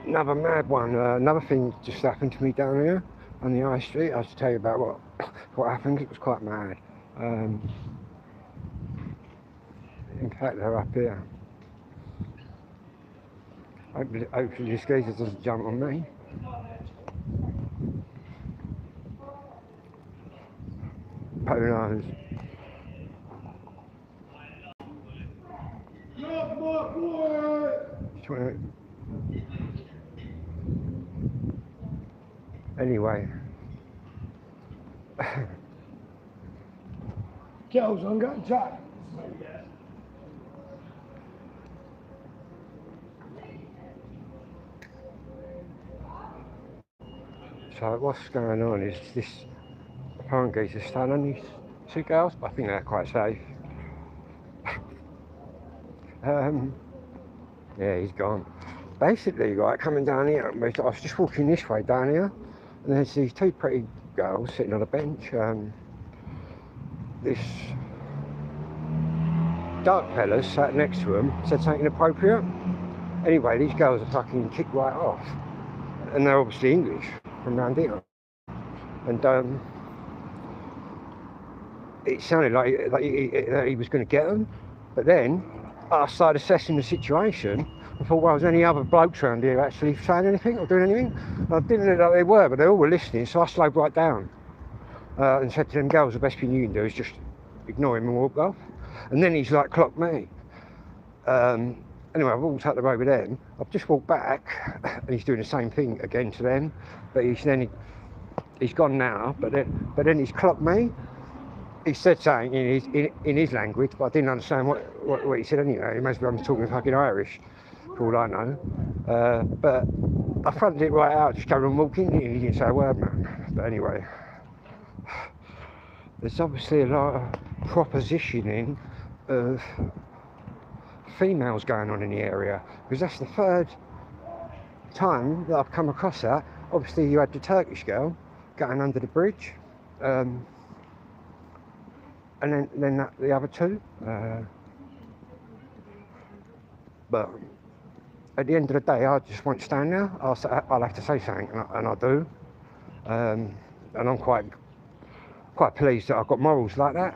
Another mad one. Another thing just happened to me down here on the high street. I'll just tell you about what happened. It was quite mad. Um, in fact, they're up here. Hopefully this geezer doesn't jump on me. Who knows? Anyway. Girls, I'm going to chat. So what's going on is this apparent geezer standing on these two girls, but I think they're quite safe. Yeah, he's gone. Basically, right, coming down here, I was just walking this way down here, and there's these two pretty girls sitting on a bench. This dark fella sat next to them, said something inappropriate. Anyway, these girls are fucking kicked right off, and they're obviously English from round here. And it sounded like he was going to get them, but then I started assessing the situation. I thought, well, was any other blokes around here actually saying anything or doing anything? I didn't know that they were, but they all were listening, so I slowed right down and said to them girls, the best thing you can do is just ignore him and walk off. And then he's like clocked me. Anyway, I've walked out the road with them. I've just walked back, and he's doing the same thing again to them. But he's gone now. But then he's clocked me. He said something in his language, but I didn't understand what he said anyway. He must be talking fucking Irish, for all I know. But I fronted it right out, just carried on walking, and he didn't say a word, man. But anyway, there's obviously a lot of propositioning of females going on in the area, because that's the third time that I've come across that. Obviously, you had the Turkish girl going under the bridge. And then the other two. But at the end of the day, I just won't stand there. I'll have to say something, and I do. And I'm quite pleased that I've got morals like that.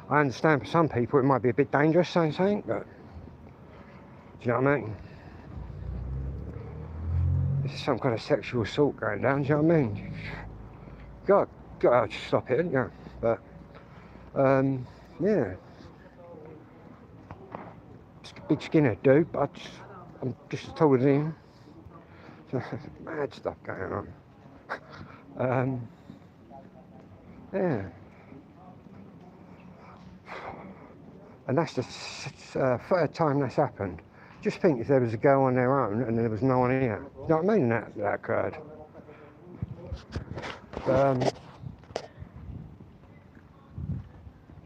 I understand for some people it might be a bit dangerous saying something, but do you know what I mean? This is some kind of sexual assault going down, do you know what I mean? Got to stop it, haven't you? But yeah, it's a big skinhead dude, but I'm just as tall as him. Mad stuff going on. Yeah, and that's the third time that's happened. Just think if there was a girl on their own and there was no one here. You know what I mean? That occurred.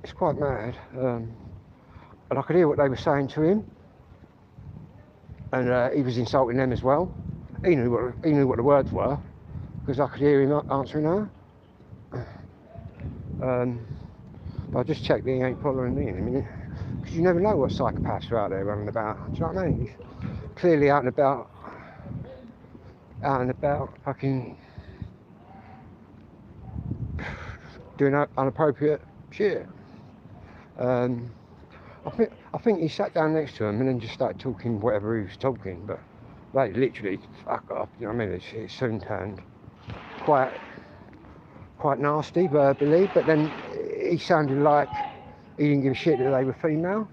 It's quite mad. And I could hear what they were saying to him, and he was insulting them as well. He knew what the words were, because I could hear him answering her. But I'll just check that he ain't following me in a minute, because you never know what psychopaths are out there running about. Do you know what I mean? He's clearly out and about fucking doing unappropriate shit. I think he sat down next to him and then just started talking whatever he was talking, but they literally fuck off. You know what I mean? It soon turned quite nasty verbally, but then he sounded like he didn't give a shit that they were female.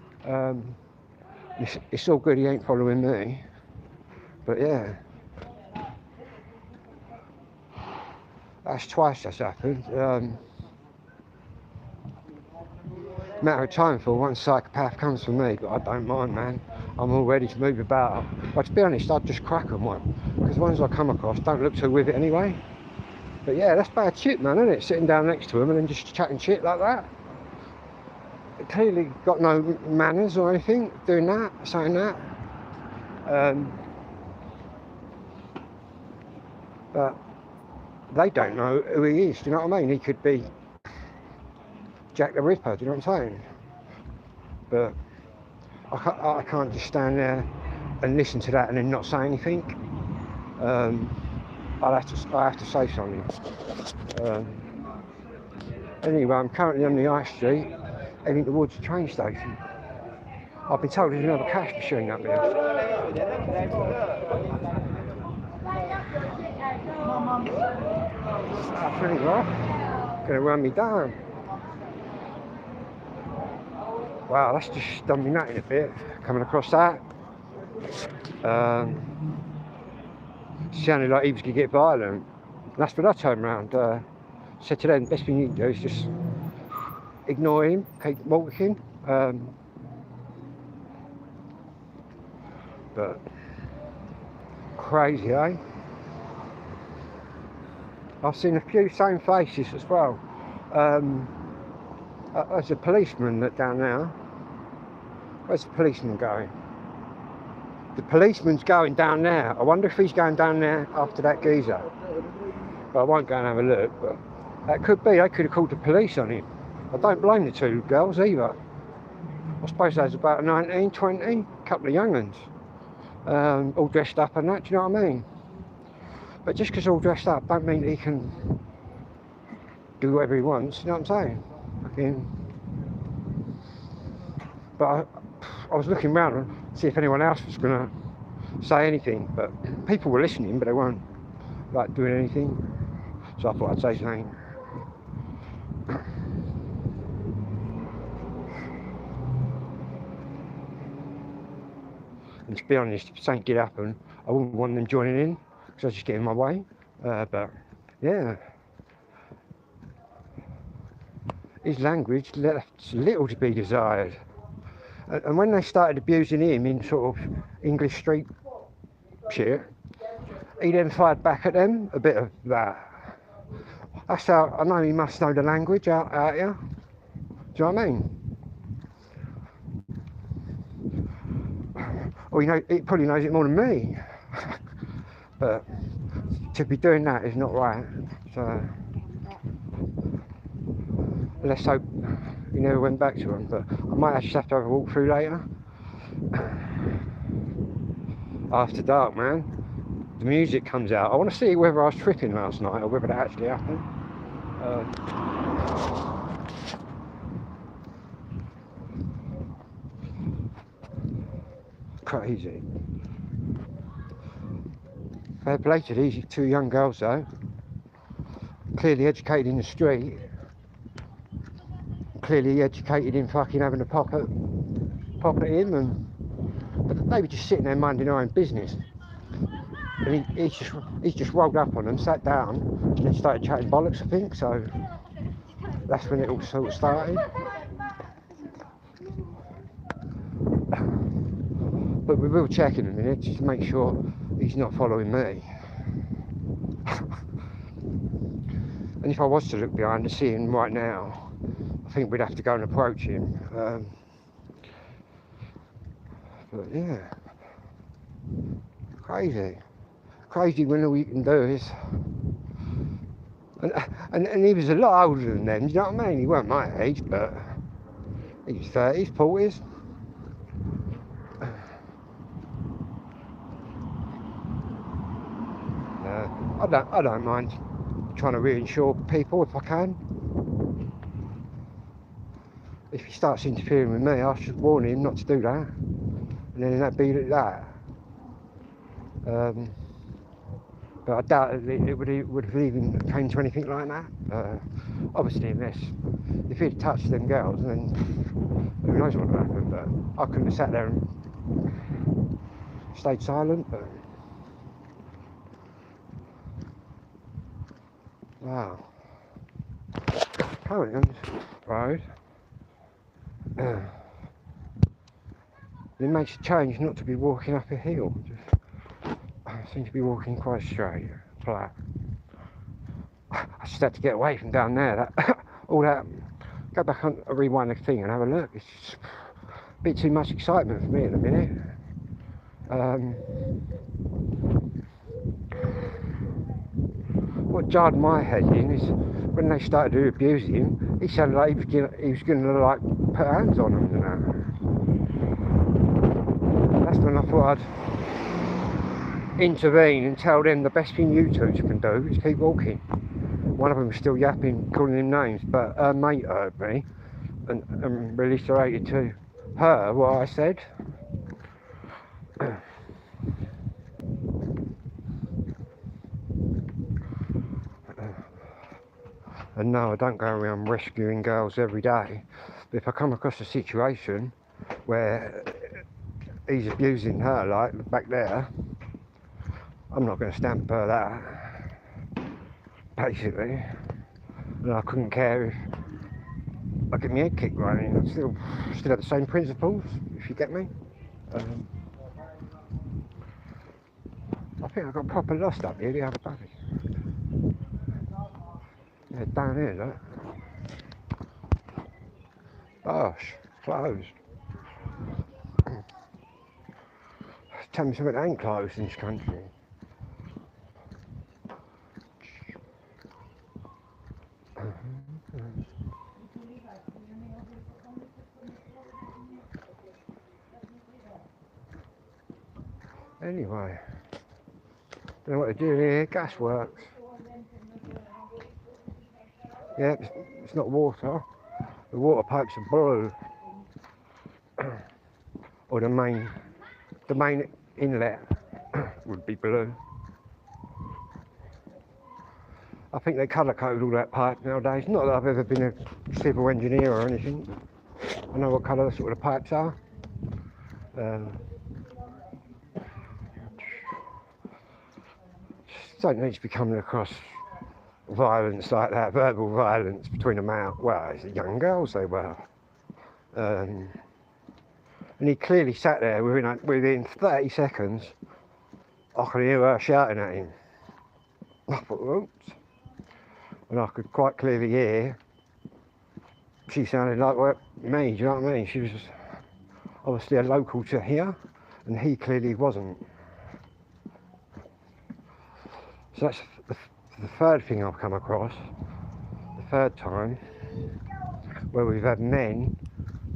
It's all good, he ain't following me, but yeah, that's twice that's happened. Matter of time for one psychopath comes for me, but I don't mind, man. I'm all ready to move about. But to be honest, I'd just crack on one, because the ones I come across don't look too with it anyway. But yeah, that's bad shit, man, isn't it? Sitting down next to him and then just chatting shit like that. Clearly got no manners or anything, doing that, saying that. But they don't know who he is, do you know what I mean? He could be Jack the Ripper, do you know what I'm saying? But I can't just stand there and listen to that and then not say anything. I have to say something. Anyway, I'm currently on the high street, heading towards the train station. I've been told there's another cash machine up there. I think right, gonna run me down. Wow, that's just done me nutting a bit, coming across that. Sounded like he was going to get violent. And that's when I turned around. Said to them, best thing you can do is just ignore him, keep walking. But crazy, eh? I've seen a few same faces as well. There's a policeman that down there. Where's the policeman going? The policeman's going down there. I wonder if he's going down there after that geezer. But I won't go and have a look, but that could be. They could have called the police on him. I don't blame the two girls either. I suppose there's about 19, 20, a couple of young uns. All dressed up and that, do you know what I mean? But just because all dressed up don't mean that he can do whatever he wants, you know what I'm saying? But I was looking around to see if anyone else was going to say anything, but people were listening, but they weren't like doing anything. So I thought I'd say something. And to be honest, if something did happen, I wouldn't want them joining in because I just get in my way. But yeah, his language left little to be desired. And when they started abusing him in sort of English street shit, he then fired back at them a bit of that. That's how I know he must know the language out here. Do you know what I mean? Or he probably knows it more than me. But to be doing that is not right. So let's hope he never went back to him, but I might actually have to have a walk through later. After dark, man. The music comes out. I want to see whether I was tripping last night or whether that actually happened. Crazy. Fair play to these two young girls though. Clearly educated in the street. Clearly educated in fucking having a pop at him, but they were just sitting there minding their own business. And he's just rolled up on them, sat down, and then started chatting bollocks, I think. So that's when it all sort of started. But we will check in a minute just to make sure he's not following me. And if I was to look behind and see him right now, I think we'd have to go and approach him. But yeah, crazy when all you can do is, and he was a lot older than them. You know what I mean? He weren't my age, but he was 30s, 40s. I don't mind trying to reassure people if I can. If he starts interfering with me, I should warn him not to do that, and then that'd be that. But I doubt it would have even came to anything like that. Obviously, if he'd touched them girls, then who knows what would happen. But I couldn't have sat there and stayed silent. But wow, currently on this road. It makes a change not to be walking up a hill. I seem to be walking quite straight, flat. I just had to get away from down there. All that. Go back on, rewind the thing and have a look. It's just a bit too much excitement for me at the minute. What jarred my head in is when they started to abuse him, he sounded like he was going to like put hands on them and that. that's when I thought I'd intervene and tell them the best thing you two can do is keep walking. One of them was still yapping, calling him names, but her mate heard me and reiterated to her what I said. And no, I don't go around rescuing girls every day. But if I come across a situation where he's abusing her, like back there, I'm not going to stand for that, basically. And I couldn't care if I get my head kicked running. I still have the same principles, if you get me. I think I got proper lost up here the other day. Yeah, down here, look. Gosh, closed. Tell me something that ain't closed in this country. Anyway, don't know what to do here. Gas works. Yeah, it's not water. The water pipes are blue. Or the main inlet would be blue. I think they colour code all that pipe nowadays. Not that I've ever been a civil engineer or anything. I know what colour sort of pipes are. Don't need to be coming across violence like that, verbal violence between them out. Well, it's young girls they were. And he clearly sat there within 30 seconds. I could hear her shouting at him. I thought, oops. And I could quite clearly hear she sounded like me, do you know what I mean? She was obviously a local to here, and he clearly wasn't. So that's the third thing I've come across, the third time, where we've had men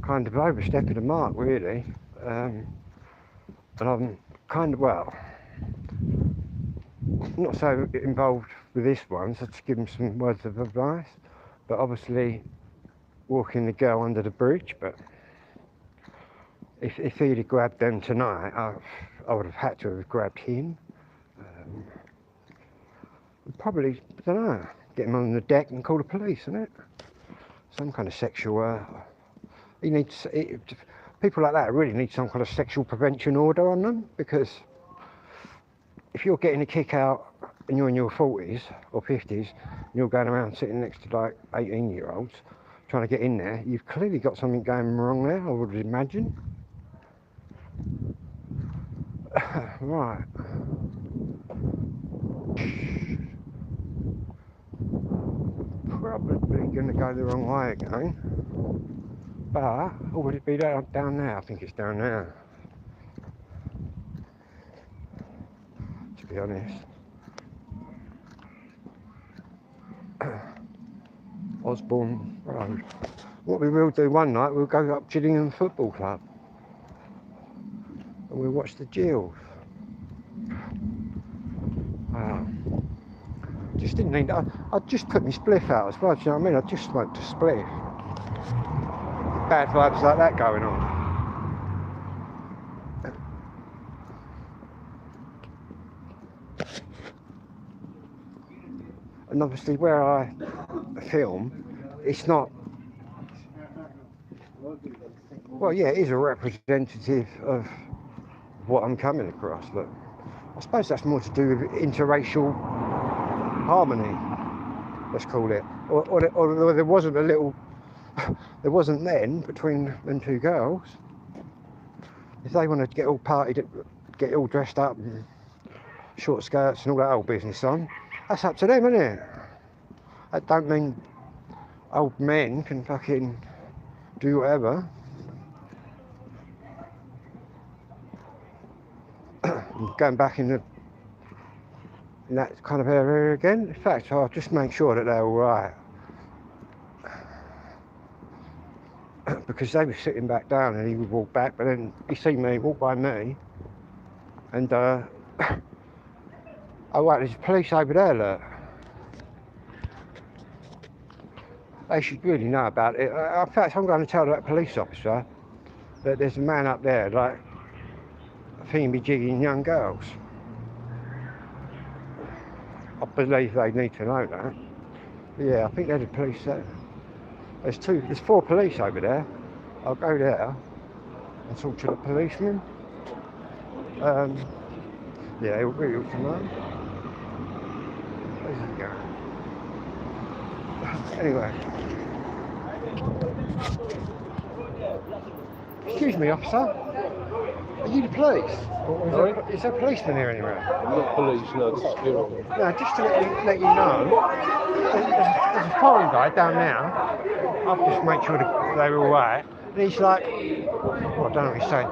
kind of overstepping the mark, really. And I'm kind of, well, not so involved with this one, so to give him some words of advice, but obviously walking the girl under the bridge. But if he'd have grabbed them tonight, I would have had to have grabbed him. Probably, I don't know, get him on the deck and call the police, isn't it? Some kind of sexual, people like that really need some kind of sexual prevention order on them, because if you're getting a kick out and you're in your 40s or 50s and you're going around sitting next to like 18-year-olds trying to get in there, you've clearly got something going wrong there, I would imagine. Right. Probably going to go the wrong way again. But, or would it be down there? I think it's down there. To be honest. Osborne Road. What we will do one night, we'll go up Gillingham Football Club. And we'll watch the Gills. Wow. Just didn't need, I just put my spliff out as well, do you know what I mean? I just smoked a spliff. Bad vibes like that going on. And obviously where I film, it's not, well yeah, it is a representative of what I'm coming across, but I suppose that's more to do with interracial harmony, let's call it, or there wasn't a little, there wasn't then between them two girls. If they want to get all partied, get all dressed up and short skirts and all that old business on, that's up to them, isn't it? That don't mean old men can fucking do whatever. Going back in that kind of area again. In fact, I'll just make sure that they're all right. Because they were sitting back down and he would walk back, but then he seen me, walk by me, And oh right, there's police over there, look. They should really know about it. In fact, I'm going to tell that police officer that there's a man up there, like, be jigging young girls. I believe they need to know that. Yeah, I think they're the police there. There's 4 police over there. I'll go there and talk to the policeman. Yeah, they really ought to know. Where's he going? Anyway. Excuse me, officer. Are you the police? Is there a policeman here anywhere? I'm not police, no, this is security. No, just to let you know, there's a foreign guy down there. I've just made sure that they were all right. And he's like, well, I don't know what he's saying,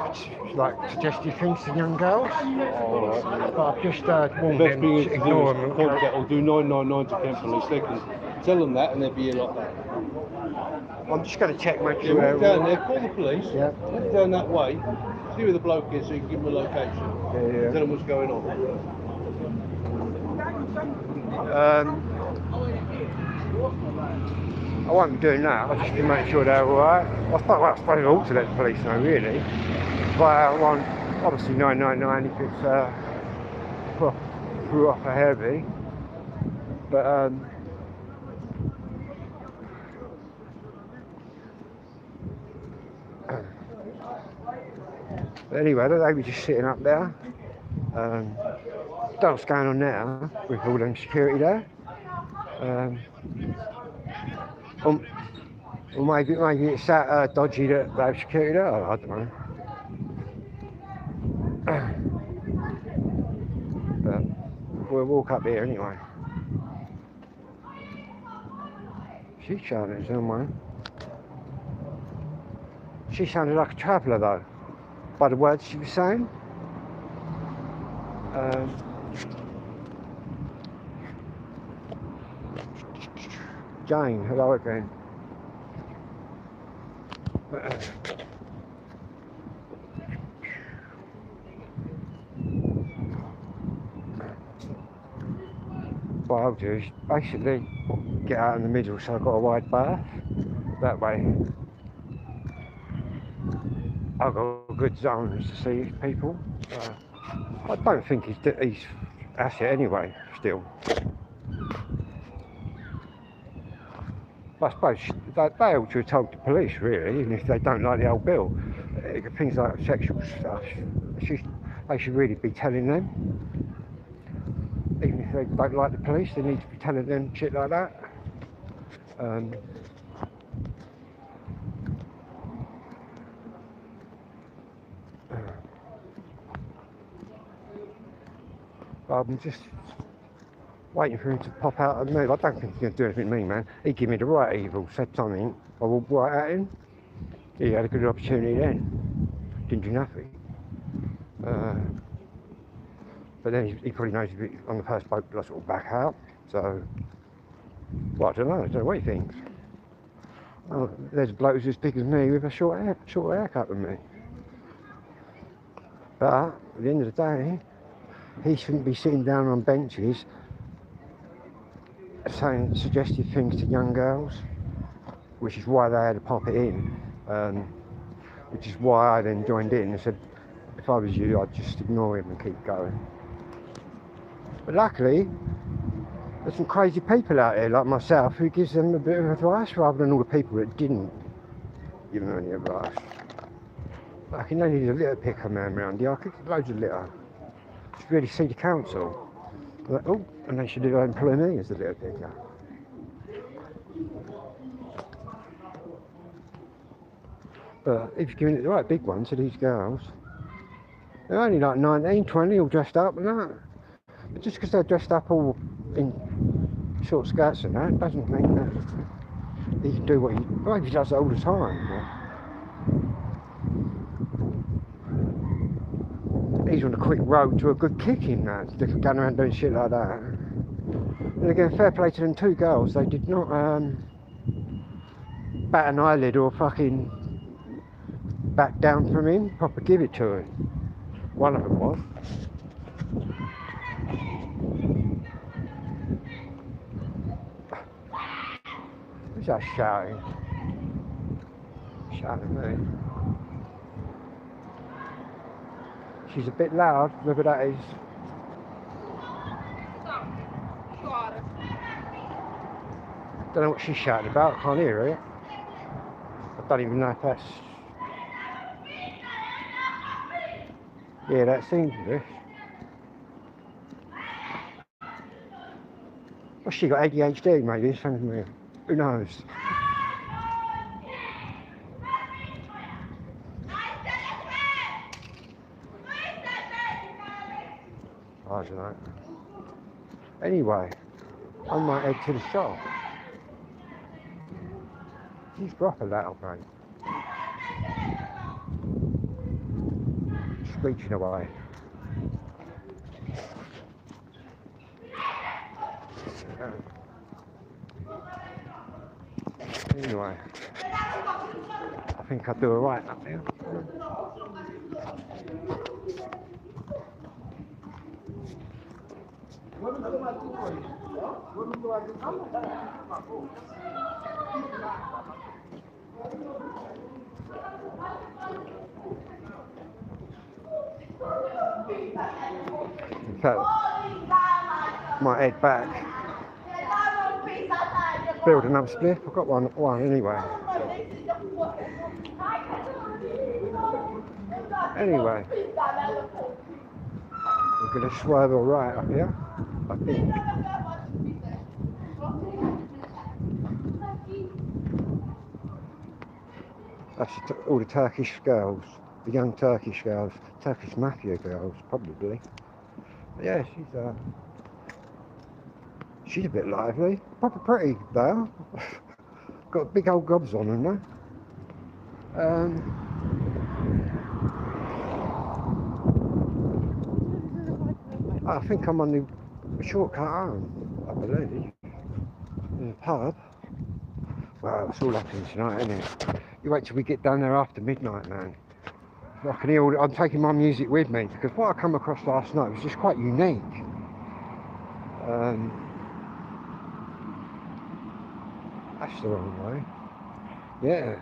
like suggestive things to young girls. Alright. But I've just warned Best them thing is to to ignore do them. is contact or do 999 to Kent Police. They can tell them that and they'll be here like that. I'm just going to check, make Yeah, sure walk down there, call the police, Yeah. walk down that way, see where the bloke is so you can give them a location. Yeah. Tell them what's going on. I won't be doing that. I'll just be making sure they're alright. I suppose I ought to let the police know, really. But I want, obviously, 999 if it's proper heavy. But anyway, they were just sitting up there. Don't know what's going on now with all them security there. Or maybe it's that dodgy that they have security there. I don't know. But we'll walk up here anyway. She's shouting somewhere. She sounded like a traveller though, by the words she was saying. Jane, hello again. What I'll do is basically get out in the middle so I've got a wide berth. That way I've got good zones to see people. I don't think he's that's it anyway, still. But I suppose they ought to have told the police, really, even if they don't like the old bill. Things like sexual stuff, they should really be telling them. Even if they don't like the police, they need to be telling them shit like that. I'm just waiting for him to pop out and move. I don't think he's going to do anything to me, man. He gave me the right evil, said something, I walked right at him. He had a good opportunity then. Didn't do nothing. But then he probably knows he'd be on the first boat, sort of back out. So, well, I don't know what he thinks. Oh, there's a bloke who's as big as me with a short haircut than me. But at the end of the day, he shouldn't be sitting down on benches saying suggestive things to young girls, which is why they had to pop it in, which is why I then joined in and said, if I was you, I'd just ignore him and keep going. But luckily, there's some crazy people out there like myself who gives them a bit of advice rather than all the people that didn't give them any advice. I can only need a litter picker man around here. I could get loads of litter. Should really see the council. Like, oh, and they should employ me as the litter picker. But if you're giving it the right big one to these girls, they're only like 19, 20, all dressed up and that. But just because they're dressed up all in short skirts and that, doesn't mean that he can do what he... Well, he does it all the time. But he's on a quick road to a good kicking, man. They're going around doing shit like that. And again, fair play to them 2 girls. They did not bat an eyelid or fucking back down from him. Proper give it to him. One of them was. Who's that shouting? Shouting at me. She's a bit loud, whoever that is. Don't know what she's shouting about, I can't hear it. I don't even know if that's... Yeah, that seems to be. Well, she got ADHD maybe, something weird. Who knows? I don't know. Anyway, I might head to the shop. She's proper loud, mate. Screeching away. Anyway, I think I'll do alright up there. In fact, might head back. Build another spliff. I've got one anyway. Anyway, we're going to swerve all right up here, I think. That's all the Turkish girls, the young Turkish girls, Turkish mafia girls, probably. But yeah, she's a bit lively, proper pretty though. Got big old gobs on them though. I think I'm on the shortcut home, I believe. In the pub. Well, it's all happening tonight, isn't it? You wait till we get down there after midnight, man. I can hear I'm taking my music with me because what I come across last night was just quite unique. That's the wrong way. Yeah.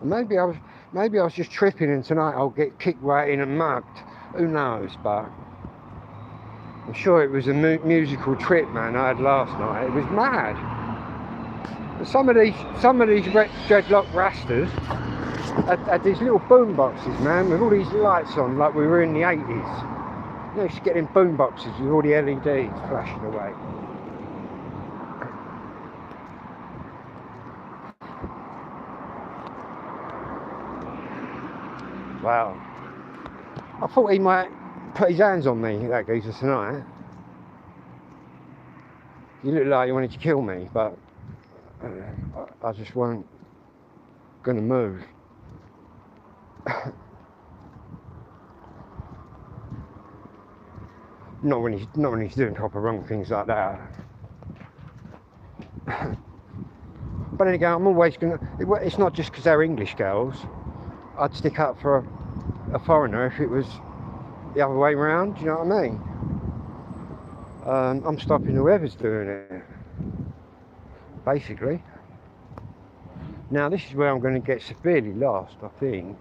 Maybe I was just tripping, and tonight I'll get kicked right in and mugged. Who knows? But I'm sure it was a musical trip, man. I had last night. It was mad. But some of these dreadlock rastas had these little boom boxes, man, with all these lights on, like we were in the 80s. You know, you used to get in boom boxes with all the LEDs flashing away. Wow. I thought he might put his hands on me, that geezer, tonight. You looked like you wanted to kill me, but I just weren't going to move. Not when he's doing proper wrong things like that. But then again, I'm always going to... It's not just because they're English girls. I'd stick up for a foreigner if it was the other way around, do you know what I mean? I'm stopping whoever's doing it, basically. Now this is where I'm going to get severely lost, I think.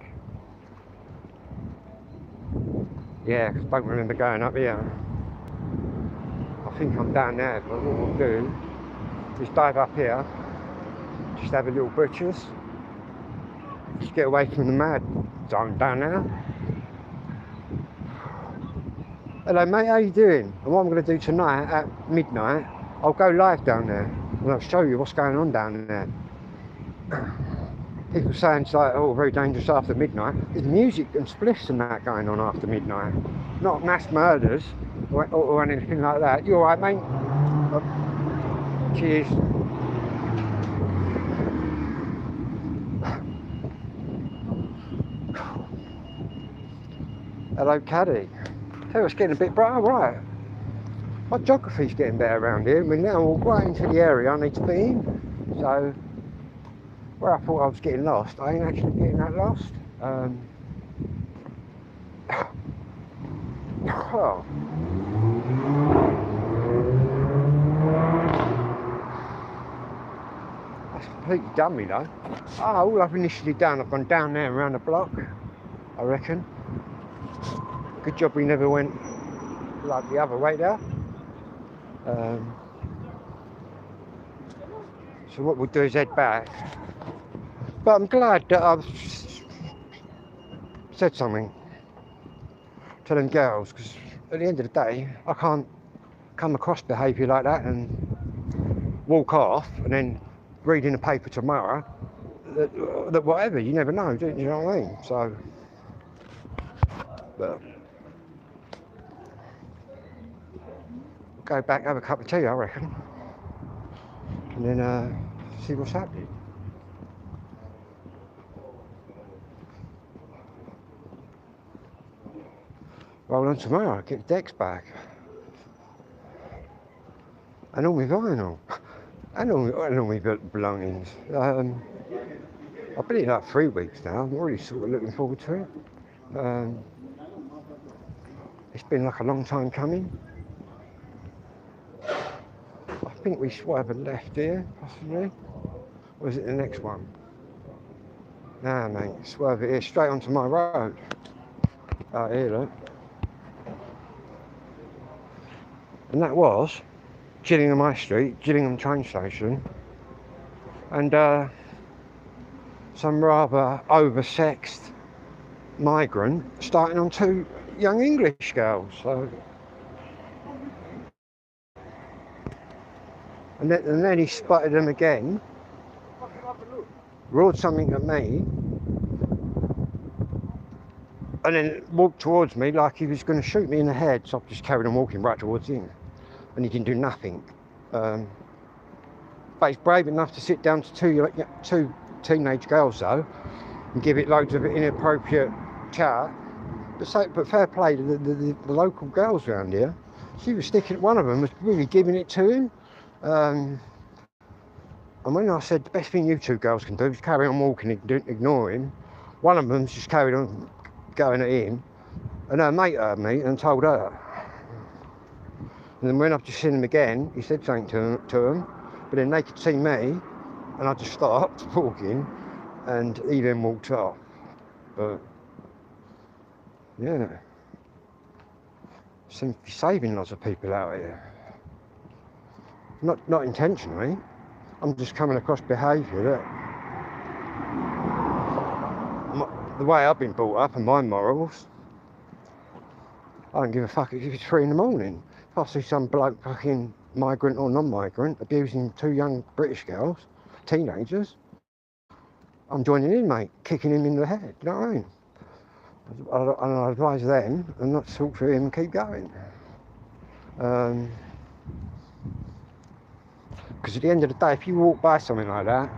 Yeah, because I don't remember going up here. I think I'm down there, but what we'll do is dive up here, just have a little butcher's. Just get away from the mad zone down there. Hello mate, how you doing? And what I'm going to do tonight at midnight, I'll go live down there and I'll show you what's going on down there. People saying it's like, oh, very dangerous after midnight. There's music and spliffs and that going on after midnight. Not mass murders or anything like that. You alright mate? Oh, cheers. Hello Caddy. So it's getting a bit brighter, right? My geography's getting better around here. I mean, now I'm right into the area I need to be in. So, where I thought I was getting lost, I ain't actually getting that lost. Oh. completely done me though. All I've initially done, I've gone down there and around the block, I reckon. Good job we never went like the other way there. So what we'll do is head back. But I'm glad that I've said something to them girls, because at the end of the day, I can't come across behaviour like that and walk off and then read in the paper tomorrow that whatever, you never know, do you know what I mean? So, but go back, have a cup of tea, I reckon, and then see what's happening. Roll on tomorrow, get the decks back. And all my vinyl. And all my belongings. I've been here like 3 weeks now. I'm really sort of looking forward to it. It's been like a long time coming. I think we should have a left here, possibly. Or is it the next one? Nah, mate, swerve it here, straight onto my road. Out here, look. And that was Gillingham High Street, Gillingham train station, and some rather oversexed migrant starting on 2 young English girls. So, and then he spotted them again, roared something at me, and then walked towards me like he was going to shoot me in the head. So I just carried on walking right towards him. And he didn't do nothing. But he's brave enough to sit down to two teenage girls though, and give it loads of inappropriate chat. But fair play to the local girls around here. She was sticking. One of them was really giving it to him. And when I said the best thing you 2 girls can do is carry on walking and ignore him, one of them just carried on going at him, and her mate heard me and told her. And then when I've just seen him again, he said something to him, but then they could see me, and I just stopped walking, and he then walked off. But yeah, seems to be saving lots of people out here. Not intentionally. I'm just coming across behaviour that the way I've been brought up and my morals, I don't give a fuck if it's 3 in the morning. If I see some bloke, fucking migrant or non-migrant, abusing 2 young British girls, teenagers, I'm joining in, mate, kicking him in the head, you know what I mean? And I advise them and not talk to him and keep going. Because at the end of the day, if you walk by something like that,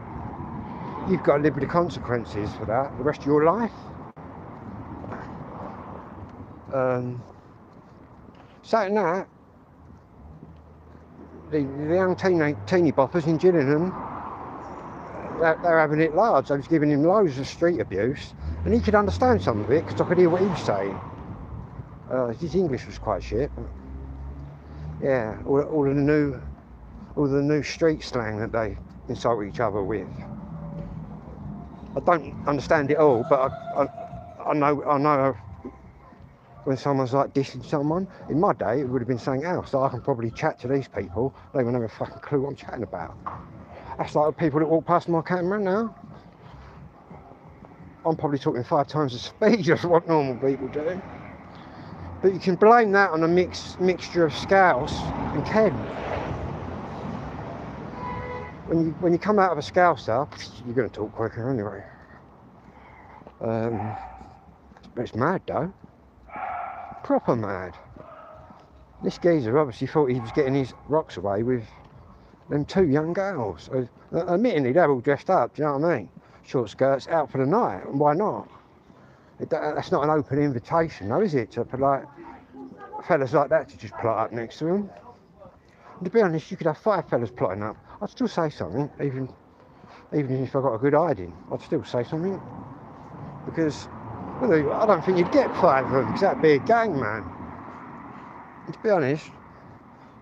you've got to live with the consequences for that the rest of your life. Saying that, the young teeny boppers in Gillingham, they're having it large. I was giving him loads of street abuse, and he could understand some of it because I could hear what he was saying. His English was quite shit. But yeah, all the new street slang that they insult each other with. I don't understand it all, but I know when someone's like dissing someone. In my day, it would have been something else. So I can probably chat to these people. They won't have a fucking clue what I'm chatting about. That's like the people that walk past my camera now. I'm probably talking 5 times the speed of what normal people do. But you can blame that on a mixture of Scouse and Kent. When you come out of a Scouser, you're going to talk quicker anyway. But it's mad though. Proper mad. This geezer obviously thought he was getting his rocks away with them 2 young girls. Admittingly, they're all dressed up, do you know what I mean? Short skirts, out for the night, and why not? That's not an open invitation though, is it? To like fellas like that to just plot up next to them. And to be honest, you could have 5 fellas plotting up. I'd still say something, even if I got a good hiding. I'd still say something. Because I don't think you'd get 5 of them, because that'd be a gang, man. And to be honest,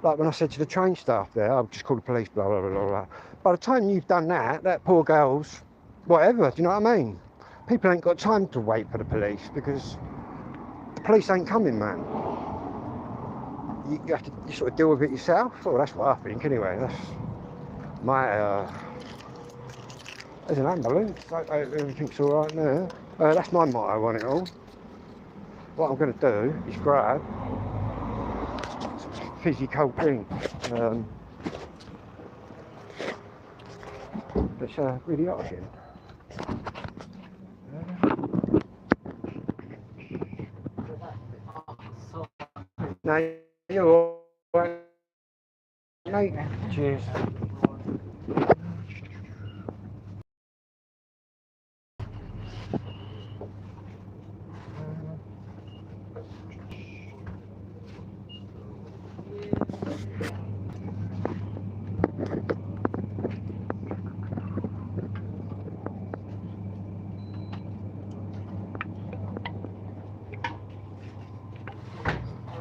like when I said to the train staff there, I'll just call the police, blah, blah, blah, blah, blah. By the time you've done that, that poor girl's whatever, do you know what I mean? People ain't got time to wait for the police because the police ain't coming, man. You have to sort of deal with it yourself. Well, that's what I think anyway. That's my, there's an ambulance, everything's all right there. That's my motto on it all. What I'm going to do is grab fizzy cold drink. It's really hot again. No, you're all right, mate. Cheers.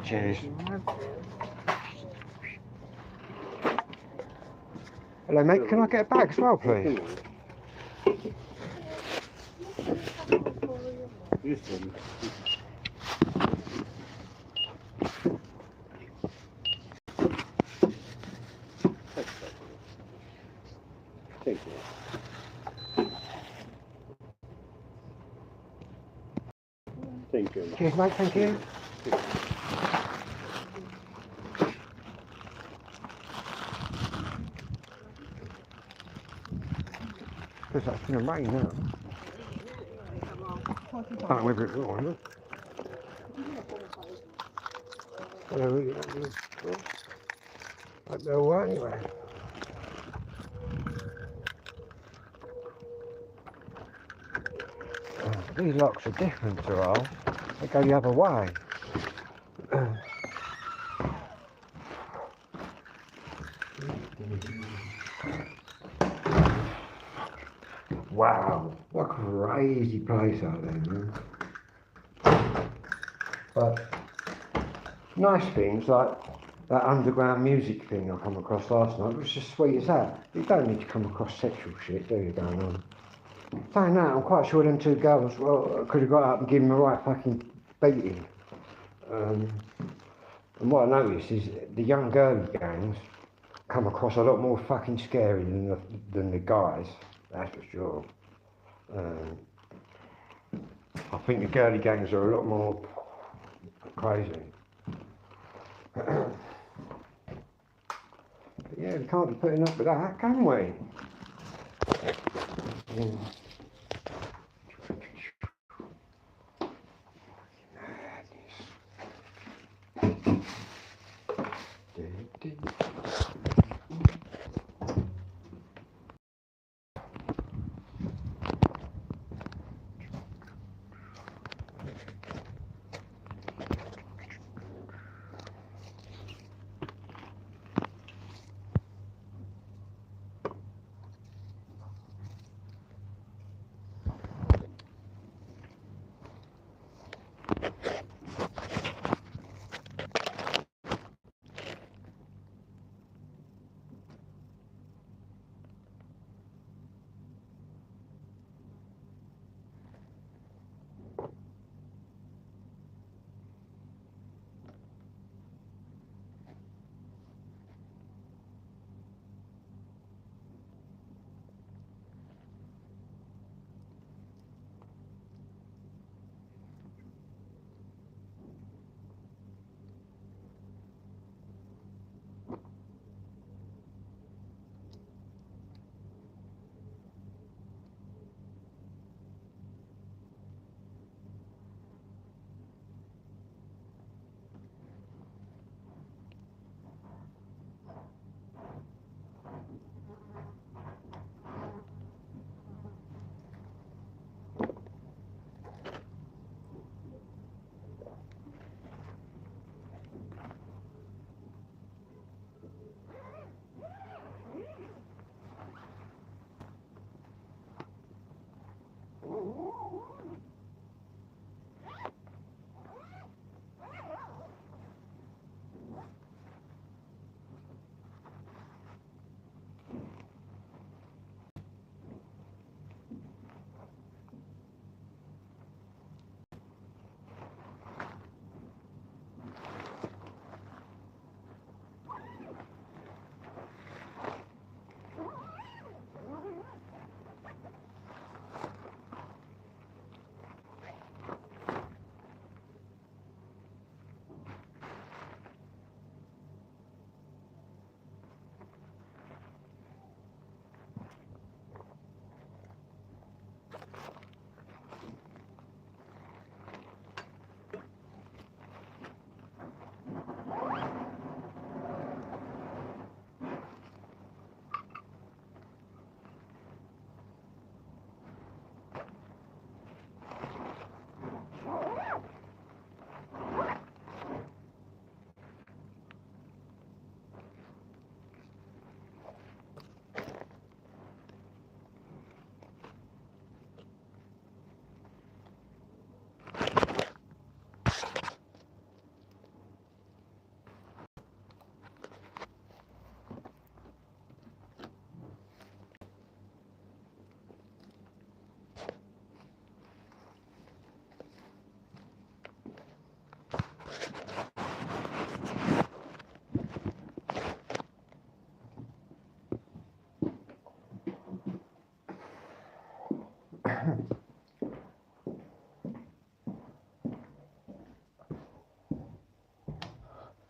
Cheers. Hello, mate. Can I get a bag as well, please? Thank you. Thank you. Cheers, mate. Thank you. Because that's going to rain now. I don't know whether it will or not. But they're all right anyway. These locks are different to ours. They go the other way. Wow, what a crazy place out there, man. But nice things like that underground music thing I come across last night was just sweet as that. You don't need to come across sexual shit, do you, going on? Saying that, I'm quite sure them two girls could have got up and given them a right fucking beating. And what I noticed is the young girly gangs come across a lot more fucking scary than the guys, that's for sure. I think the girly gangs are a lot more crazy. But yeah, we can't be putting up with that, can we? Yeah.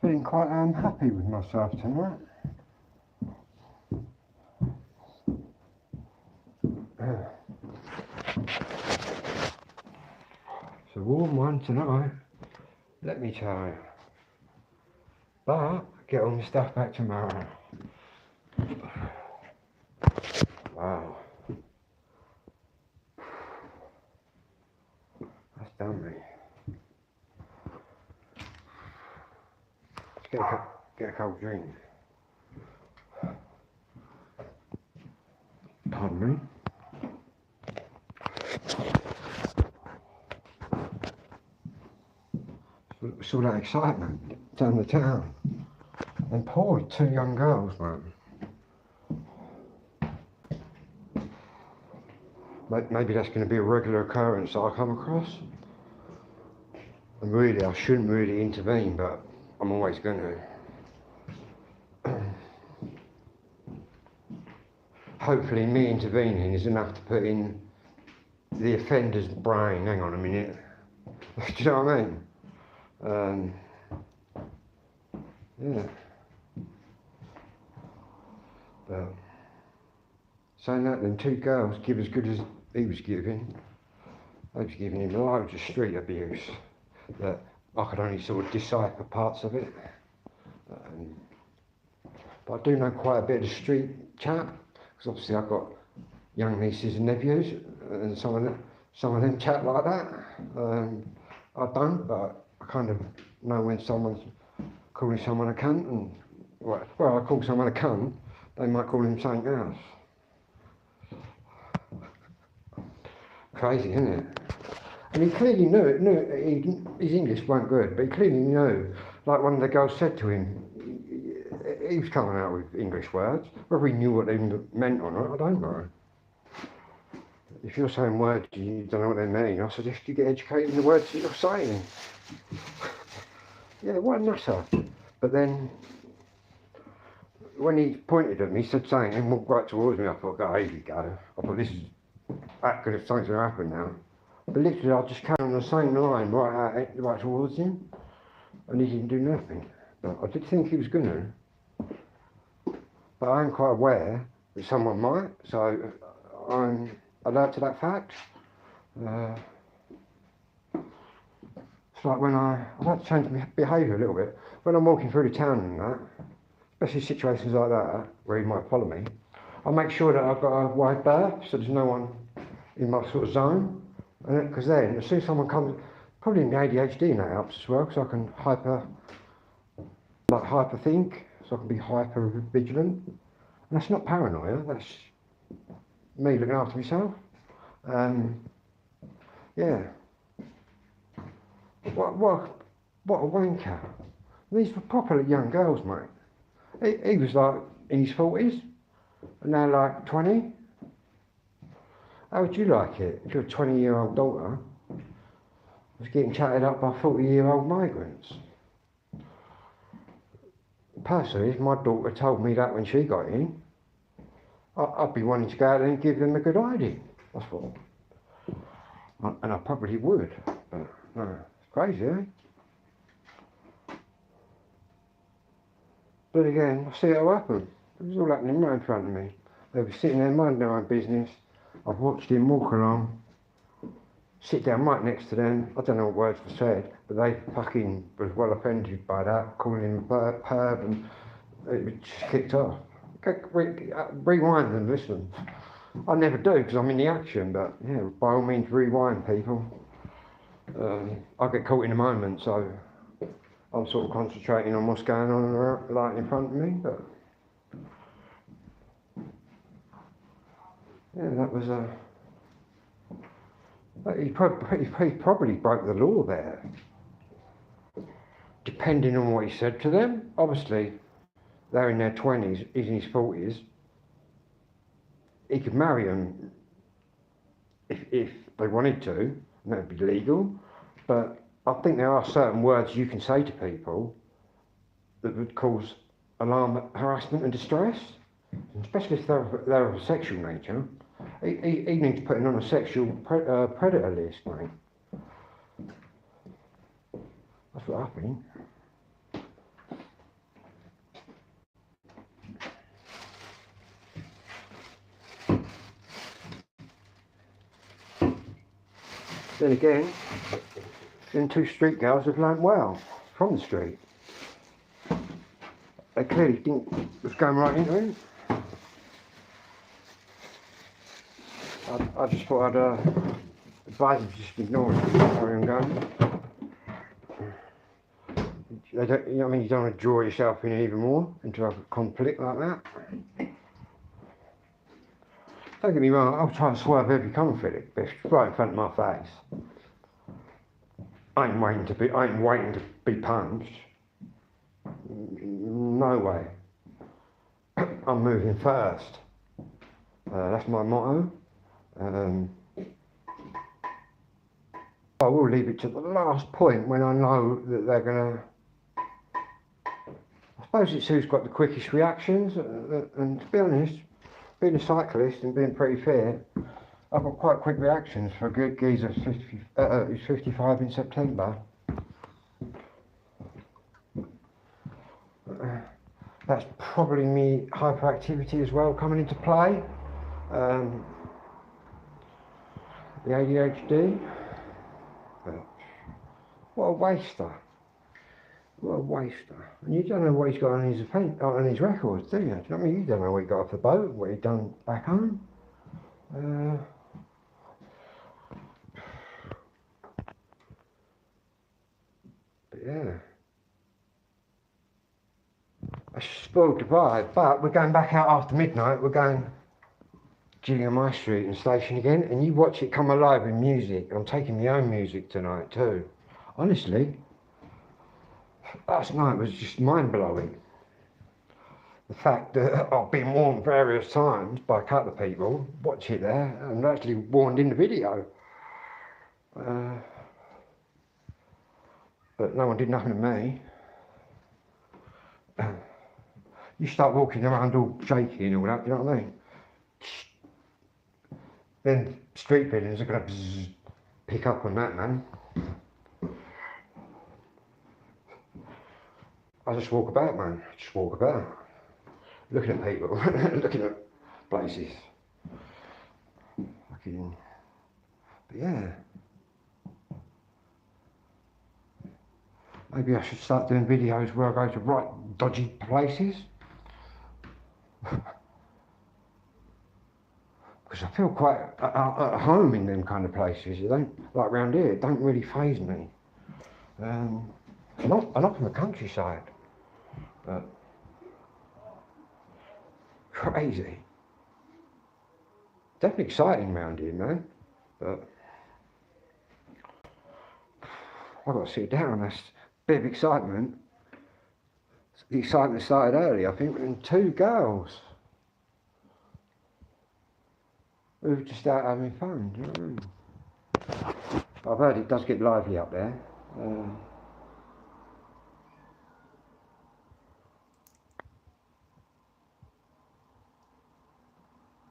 Feeling quite unhappy with myself tonight. It's a warm one tonight, let me tell you. But I'll get all my stuff back tomorrow. Wow. That's done me. Let's get a cold drink. Pardon me. Saw that excitement down the town. And poor 2 young girls, man. Maybe that's going to be a regular occurrence that I come across. And really, I shouldn't really intervene, but I'm always going to. Hopefully me intervening is enough to put in the offender's brain, hang on a minute. Do you know what I mean? Yeah. But saying that, then 2 girls give as good as he was giving. They was giving him loads of street abuse that I could only sort of decipher parts of it. But I do know quite a bit of street chat, because obviously I've got young nieces and nephews, and some of them chat like that. I don't, but I kind of know when someone's calling someone a cunt, and well, I call someone a cunt, they might call him something else. Crazy, isn't it? And he clearly knew his English weren't good, but he clearly knew, like one of the girls said to him, he was coming out with English words, whether he knew what they meant or not, I don't know. If you're saying words you don't know what they mean, I suggest you get educated in the words that you're saying. Yeah, what a nutter. But then, when he pointed at me, he said something and walked right towards me, I thought, oh, here we go. I thought, this is acting if something's going to happen now. But literally, I just came on the same line right towards him, and he didn't do nothing. But I did think he was going to. But I am quite aware that someone might, so I'm alert to that fact. It's like when I've had to change my behaviour a little bit. When I'm walking through the town and that, especially situations like that, where he might follow me, I make sure that I've got a wide berth, so there's no one in my sort of zone. Because then, as soon as someone comes, probably in the ADHD now helps as well, because I can hyper think, so I can be hyper vigilant. And that's not paranoia, that's me looking after myself. Yeah. What a wanker. These were proper young girls, mate. He was like in his 40s, and now like 20. How would you like it if your 20-year-old daughter was getting chatted up by 40-year-old migrants? Personally, if my daughter told me that when she got in, I'd be wanting to go out there and give them a good idea. That's what. And I probably would. But no, it's crazy, eh? But again, I see it all happen. It was all happening right in front of me. They were sitting there minding their own business. I've watched him walk along, sit down right next to them. I don't know what words were said, but they fucking was well offended by that, calling him a perv, and it just kicked off. Rewind and listen. I never do because I'm in the action, but yeah, by all means rewind, people. I get caught in the moment, so I'm sort of concentrating on what's going on right in front of me, but yeah, that was he probably broke the law there, depending on what he said to them. Obviously, they're in their 20s, he's in his 40s. He could marry them if they wanted to, and that would be legal. But I think there are certain words you can say to people that would cause alarm, harassment and distress, especially if they're of a sexual nature. He needs putting on a sexual predator list, mate. That's what I think. Then again, them two street girls have learnt well from the street. They clearly think it was going right into him. I just thought I'd advise him to just ignore it, carry on going. They don't, you know what I mean? You don't want to draw yourself in even more into a conflict like that. Don't get me wrong, I'll try and swerve every conflict, but it's right in front of my face. I ain't waiting to be punched. No way. I'm moving first. That's my motto. I will leave it to the last point when I know that they're gonna. I suppose it's who's got the quickest reactions, and to be honest, being a cyclist and being pretty fair, I've got quite quick reactions for a good geezer who's 55 in September. That's probably me hyperactivity as well coming into play. The ADHD. What a waster. What a waster. And you don't know what he's got on his records, do you? Do you know what I mean? You don't know what he got off the boat, what he done back home. But yeah. I spoiled the vibe, but we're going back out after midnight. We're going GMI Street and Station again, and you watch it come alive with music. I'm taking my own music tonight too. Honestly, last night was just mind-blowing. The fact that I've been warned various times by a couple of people, watch it there, and actually warned in the video. But no one did nothing to me. You start walking around all shaky and all that, you know what I mean? Then street buildings are going to pick up on that, man. I just walk about, man. Just walk about. Looking at people, looking at places. Fucking. But yeah. Maybe I should start doing videos where I go to right dodgy places. Because I feel quite at home in them kind of places. It don't, like round here, it don't really faze me. I'm not from the countryside, but crazy. Definitely exciting round here, man. But I've got to sit down. That's a bit of excitement. The excitement started early, I think, with two girls. We were just out having fun, do you know what I mean? I've heard it does get lively up there.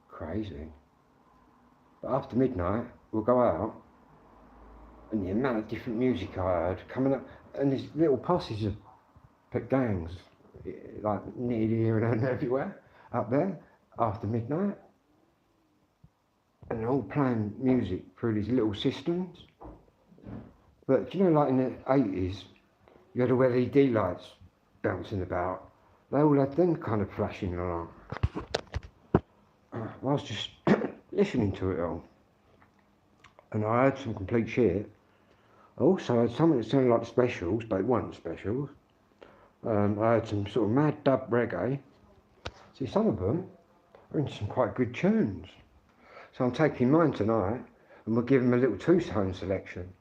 Crazy. But after midnight, we'll go out, and the amount of different music I heard coming up, and there's little posses of gangs, like near here and everywhere, up there, after midnight. And they're all playing music through these little systems. But you know, like in the 80s, you had all LED lights bouncing about. They all had them kind of flashing along. I was just listening to it all. And I heard some complete shit. I also heard something that sounded like the Specials, but it wasn't the Specials. I heard some sort of mad dub reggae. See, some of them are in some quite good tunes. So I'm taking mine tonight, and we'll give them a little two-tone selection.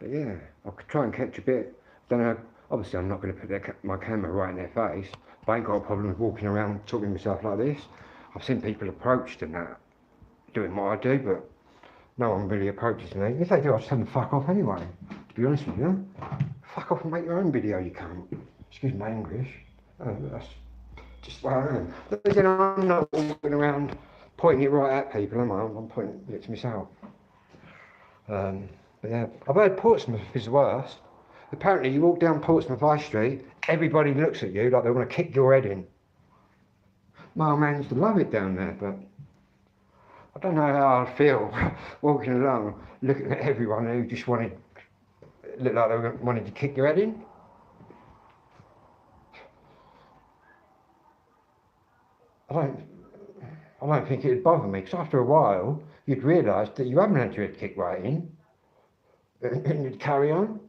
But yeah, I could try and catch a bit. Don't know. Obviously, I'm not going to put my camera right in their face. But I ain't got a problem with walking around talking to myself like this. I've seen people approached and that, doing what I do, but no one really approaches me. If they do, I just tell them to fuck off anyway. To be honest with you, fuck off and make your own video, you cunt. Excuse my English. That's just where I am. But then I'm not walking around pointing it right at people, am I? I'm pointing it to myself. But yeah, I've heard Portsmouth is the worst. Apparently, you walk down Portsmouth High Street, everybody looks at you like they want to kick your head in. My old man used to love it down there, but I don't know how I'd feel walking along, looking at everyone who just looked like they wanted to kick your head in. I don't think it'd bother me, because after a while, you'd realise that you haven't had your head kicked right in, and you'd carry on.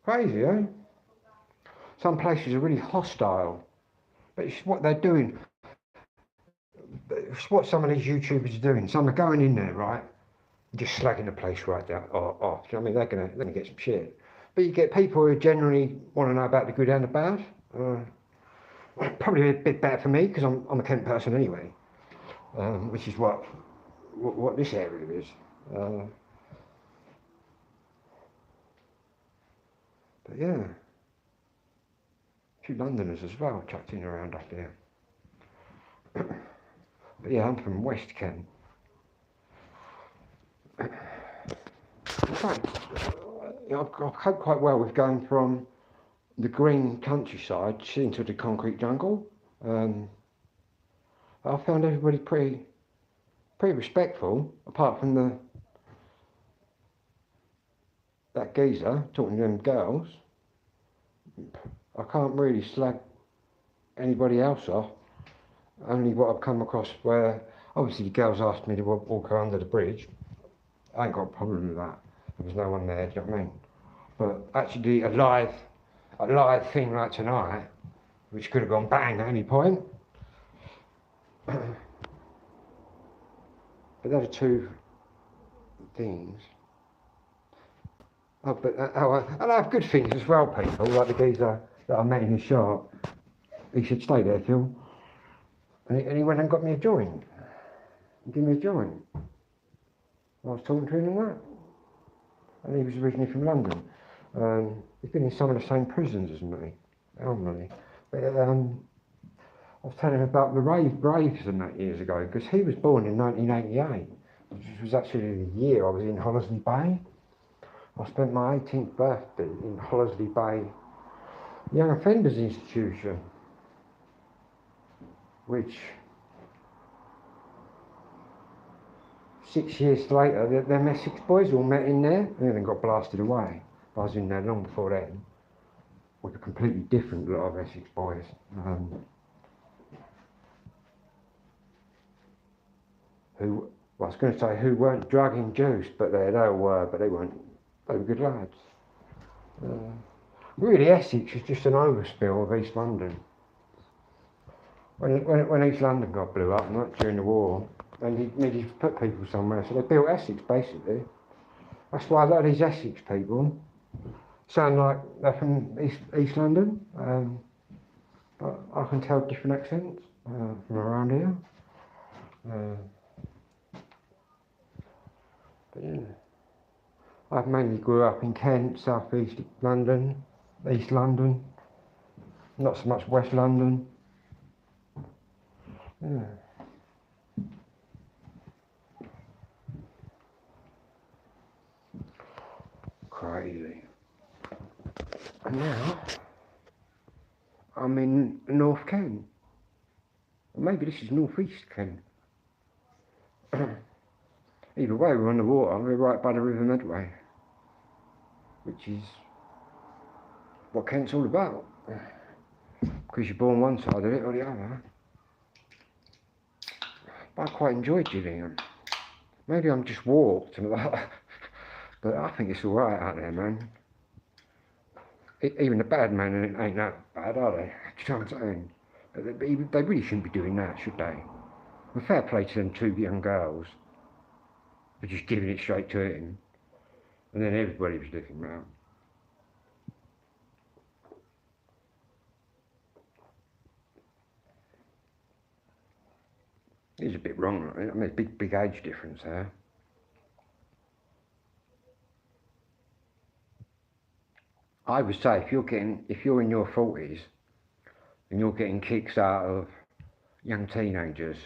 Crazy, eh? Some places are really hostile, but it's what they're doing. It's what some of these YouTubers are doing. Some are going in there, right, just slagging the place right down off. You know what I mean? They're gonna get some shit. But you get people who generally want to know about the good and the bad. Probably a bit better for me, because I'm a Kent person anyway, which is what this area is. But yeah, a few Londoners as well chucked in around up there. But yeah, I'm from West Kent. In fact, I've coped quite well with going from the green countryside into the concrete jungle. I found everybody pretty respectful, apart from that geezer talking to them girls. I can't really slag anybody else off. Only what I've come across where obviously the girls asked me to walk her under the bridge. I ain't got a problem with that. There was no one there, do you know what I mean? But actually a live thing like tonight, which could have gone bang at any point. But there are two things. Oh, but and I have good things as well, people, like the geezer that I met in the shop. He said, "Stay there, Phil." And he went and got me a joint. He gave me a joint. I was talking to him and that. And he was originally from London. He's been in some of the same prisons as me, Elmley. But I was telling him about the raves and that years ago, because he was born in 1988, which was actually the year I was in Hollesley Bay. I spent my 18th birthday in Hollesley Bay Young Offenders Institution, which 6 years later, them Essex boys all met in there and then got blasted away. I was in there long before then with a completely different lot of Essex boys. Who, well, I was going to say who weren't drug induced, but they all were, but they weren't. They were good lads. Really, Essex is just an overspill of East London. When East London got blew up, not during the war, they needed to put people somewhere, so they built Essex basically. That's why a lot of these Essex people sound like they're from East London, but I can tell different accents from around here. But yeah, I mainly grew up in Kent, South East London, East London, not so much West London. Yeah. Crazy. And now I'm in North Kent. Maybe this is North East Kent. Either way, we're on the water. We're right by the River Medway, which is what Kent's all about. Because you're born one side of it or the other. But I quite enjoyed Gillingham. Maybe I'm just warped and that, but I think it's alright out there, man. Even the bad men ain't that bad, are they? Do you know what I'm saying? But they really shouldn't be doing that, should they? Well, fair play to them two young girls for just giving it straight to him, and then everybody was looking round. It's a bit wrong, right? I mean, big age difference there. I would say if you're in your 40s, and you're getting kicks out of young teenagers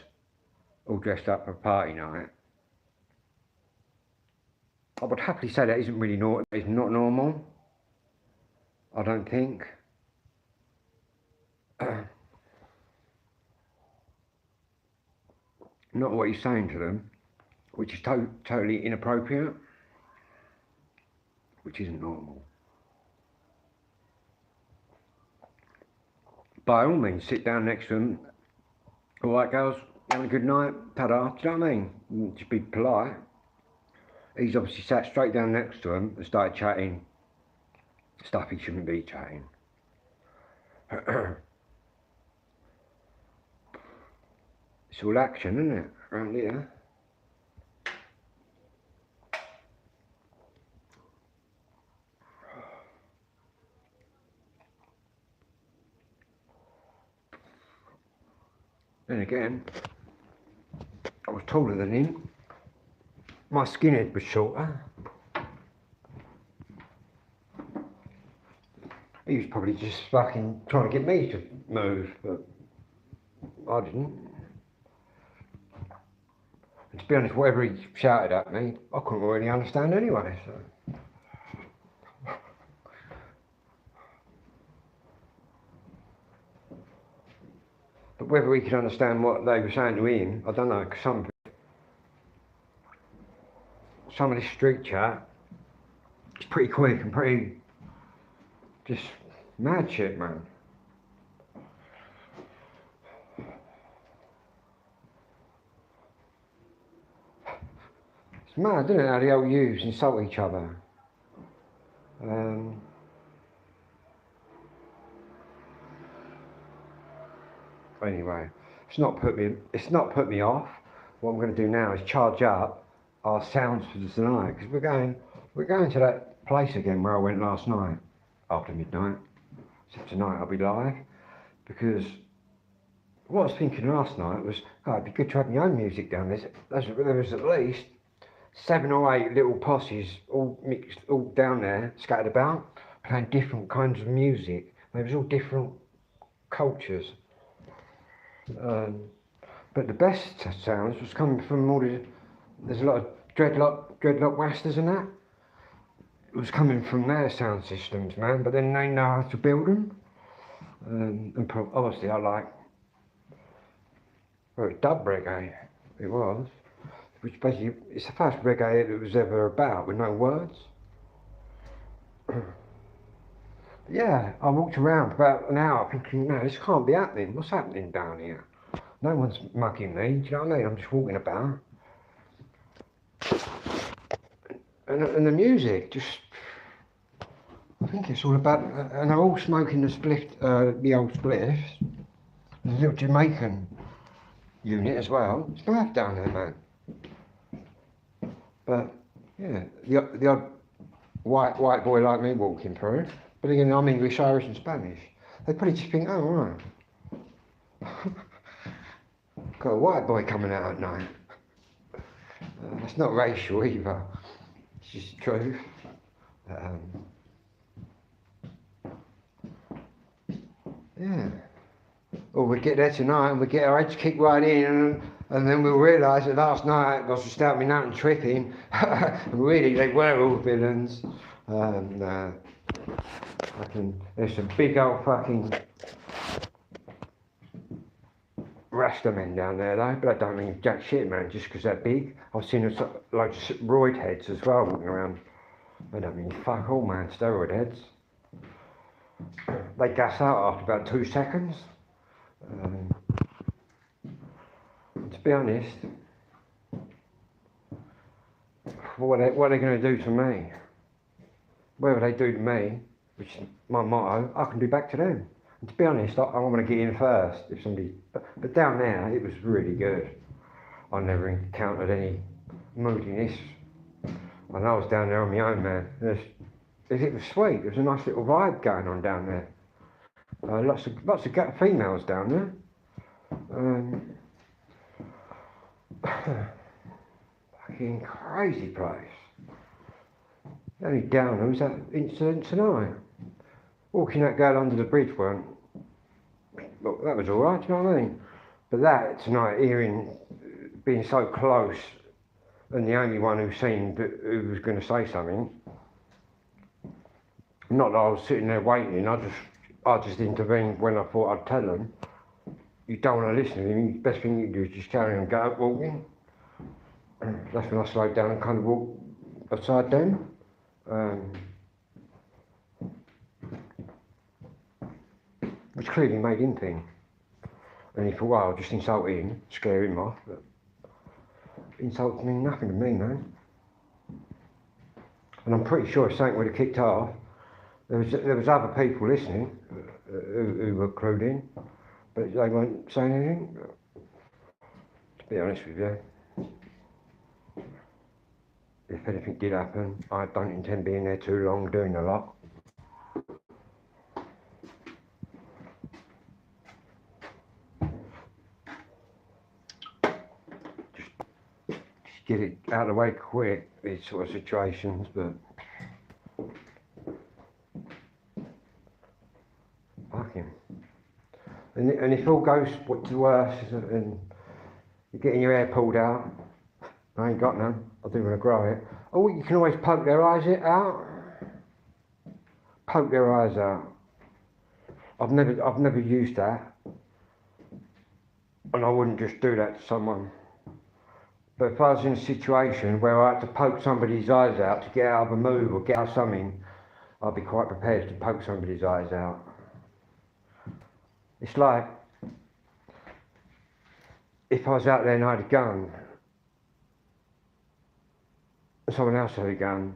all dressed up for a party night, I would happily say that isn't really it's not normal. I don't think. Not what he's saying to them, which is totally inappropriate, which isn't normal. By all means, sit down next to them. All right, girls, having a good night, ta-da, do you know what I mean? Just be polite. He's obviously sat straight down next to him and started chatting stuff he shouldn't be chatting. It's all action, isn't it, around here? Then again, I was taller than him. My skinhead was shorter. He was probably just fucking trying to get me to move, but I didn't. And to be honest, whatever he shouted at me, I couldn't really understand anyway, so. But whether we could understand what they were saying to him, I don't know, because some of this street chat is pretty quick and pretty just mad shit, man. It's mad, isn't it, how the old youths insult each other. Anyway, it's not put me off. What I'm going to do now is charge up our sounds for tonight, because we're going to that place again where I went last night after midnight. So tonight I'll be live, because what I was thinking last night was, oh, it'd be good to have my own music down there. There was at least 7 or 8 little posses all mixed, all down there, scattered about, playing different kinds of music. They was all different cultures. But the best sounds was coming from all there's a lot of dreadlock masters and that. It was coming from their sound systems, man, but then they know how to build them. And obviously I like, well, dub reggae, it was, which basically, it's the first reggae that was ever about with no words. Yeah, I walked around for about an hour thinking, no, this can't be happening. What's happening down here? No one's mugging me, do you know what I mean? I'm just walking about. And the music, just, I think it's all about, and they're all smoking the old spliffs. There's a little Jamaican unit as well. It's nice down there, man. But, yeah, the odd white boy like me walking through. But again, I'm English, Irish and Spanish. They probably just think, oh, right. Got a white boy coming out at night. It's not racial either. It's just truth. Yeah. Or we get there tonight and we get our heads kicked right in, and then we'll realise that last night I was just out me out and tripping. Really, they were all villains. There's some big old fucking Rasta men down there though, but I don't mean jack shit, man, just because they're big. I've seen loads of roid heads as well walking around. I don't mean fuck all, man, steroid heads. They gas out after about 2 seconds. To be honest, what are they going to do to me? Whatever they do to me, which is my motto, I can do back to them. And to be honest, I want to get in first. If somebody, but down there, it was really good. I never encountered any moodiness. And I was down there on my own, man. It was sweet. There was a nice little vibe going on down there. Lots of females down there. Fucking crazy place. The only downer was that incident tonight. Walking that girl under the bridge weren't Well, that was all right, do you know what I mean? But that tonight, hearing, being so close, and the only one who seemed who was going to say something. Not that I was sitting there waiting. I just intervened when I thought I'd tell them. You don't want to listen to him. The best thing you can do is just carry on, go out walking. That's when I slowed down and kind of walked aside then. Which clearly made him think. And he thought, well, I'll just insult him, scare him off. But insults mean nothing to me, man. And I'm pretty sure if something would have kicked off, there was other people listening who were clued in, but they weren't saying anything. To be honest with you, if anything did happen, I don't intend being there too long doing a lot. Just get it out of the way quick, these sort of situations, but fucking. And if all goes to worse and you're getting your hair pulled out, I ain't got none, I do want to grow it. Oh, you can always poke their eyes out. Poke their eyes out. I've never used that. And I wouldn't just do that to someone. But if I was in a situation where I had to poke somebody's eyes out to get out of a move or get out of something, I'd be quite prepared to poke somebody's eyes out. It's like if I was out there and I had a gun, and someone else had a gun,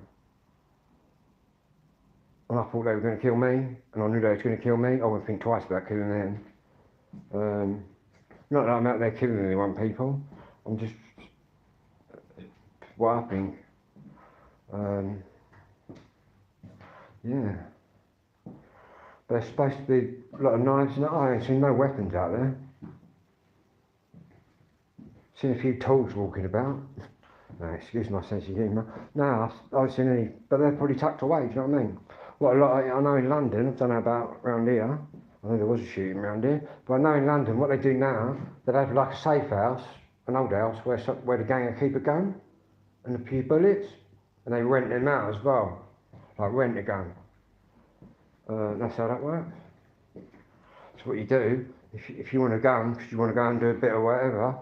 and I thought they were going to kill me, and I knew they were going to kill me, I wouldn't think twice about killing them. Not that I'm out there killing anyone, people. I'm just what I think. Yeah. But there's supposed to be a lot of knives and I ain't seen no weapons out there. Seen a few tools walking about. No, excuse my sense of humour. No, I haven't seen any, but they're probably tucked away, do you know what I mean? What a lot, I know in London, I don't know about around here, I know there was a shooting around here, but I know in London what they do now, they have like a safe house, an old house, where the gang keep a gun and a few bullets, and they rent them out as well, like rent a gun. That's how that works. That's what you do. If you want a gun, because you want to go and do a bit of whatever,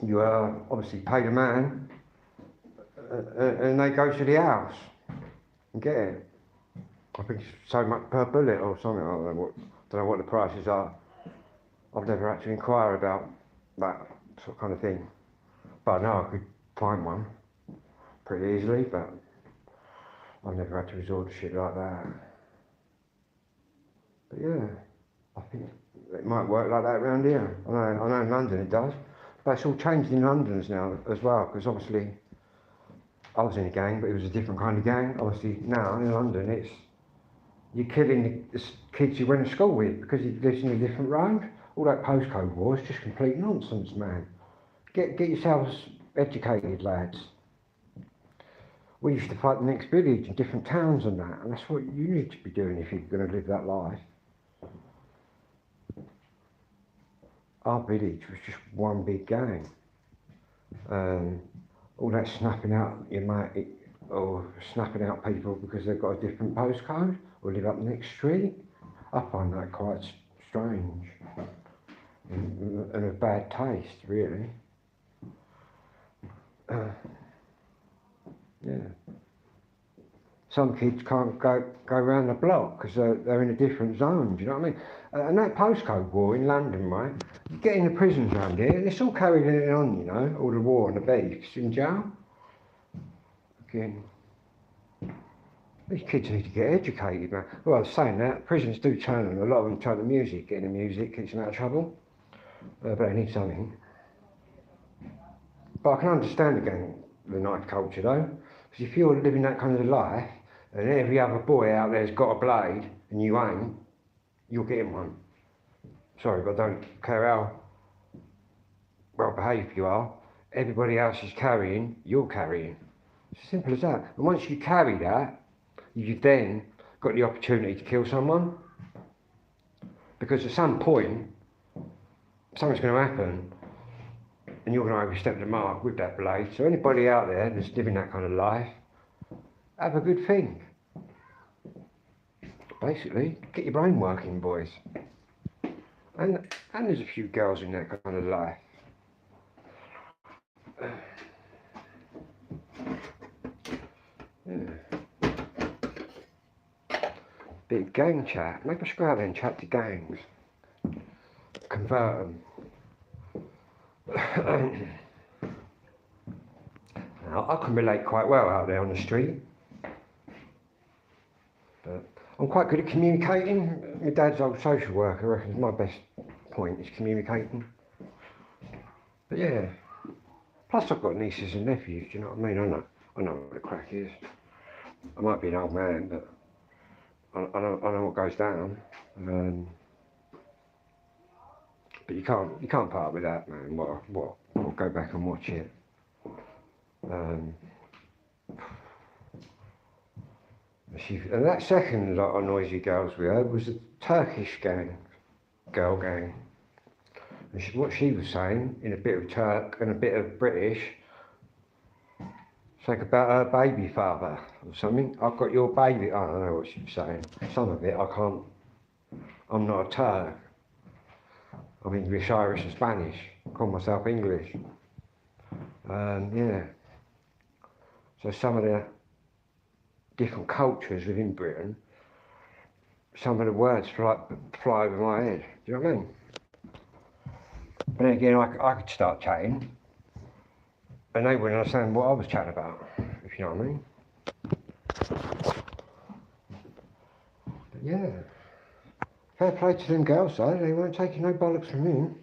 you obviously pay the man, and they go to the house and get it. I think it's so much per bullet or something. I don't know what the prices are. I've never had to inquire about that sort of kind of thing. But I know I could find one pretty easily, but I've never had to resort to shit like that. But yeah, I think it might work like that around here. I know in London it does. But it's all changed in London's now as well, because obviously I was in a gang, but it was a different kind of gang. Obviously now in London it's, you're killing the kids you went to school with because you live in a different road. All that postcode war is just complete nonsense, man. Get yourselves educated, lads. We used to fight the next village in different towns and that, and that's what you need to be doing if you're going to live that life. Our village was just one big gang. All that snapping out your mate, or snapping out people because they've got a different postcode or live up the next street, I find that quite strange and a bad taste, really. Yeah. Some kids can't go around the block because they're in a different zone, do you know what I mean? And that postcode war in London, right, you get in the prisons around here, it's all carried on, you know, all the war and the beefs in jail. Again, these kids need to get educated, man. Well, I was saying that, prisons do turn them, a lot of them turn to music, getting the music keeps them out of trouble, but they need something. But I can understand again the knife culture though, because if you're living that kind of life, and every other boy out there's got a blade, and you ain't, you're getting one. Sorry, but I don't care how well behaved you are, everybody else is carrying, you're carrying. It's as simple as that. And once you carry that, you've then got the opportunity to kill someone. Because at some point, something's going to happen and you're going to overstep the mark with that blade. So anybody out there that's living that kind of life, have a good think. Basically, get your brain working, boys. And there's a few girls in that kind of life. Yeah. Bit of gang chat. Maybe I should go out there and chat to gangs. Convert them. Now, I can relate quite well out there on the street. But I'm quite good at communicating. My dad's old social worker reckons my best point is communicating. But yeah. Plus I've got nieces and nephews, do you know what I mean? I know what the crack is. I might be an old man, but I know what goes down. But you can't put up with that, man. What? I'll go back and watch it. And that second lot of noisy girls we heard was a Turkish girl gang. And what she was saying, in a bit of Turk and a bit of British, it's like about her baby father or something. I've got your baby. I don't know what she was saying. Some of it I can't. I'm not a Turk. I'm English, Irish and Spanish. I call myself English. Yeah. So some of the different cultures within Britain, some of the words fly over my head. Do you know what I mean? But then again, I could start chatting and they wouldn't understand what I was chatting about, if you know what I mean. But yeah. Fair play to them girls though, they weren't taking no bollocks from him.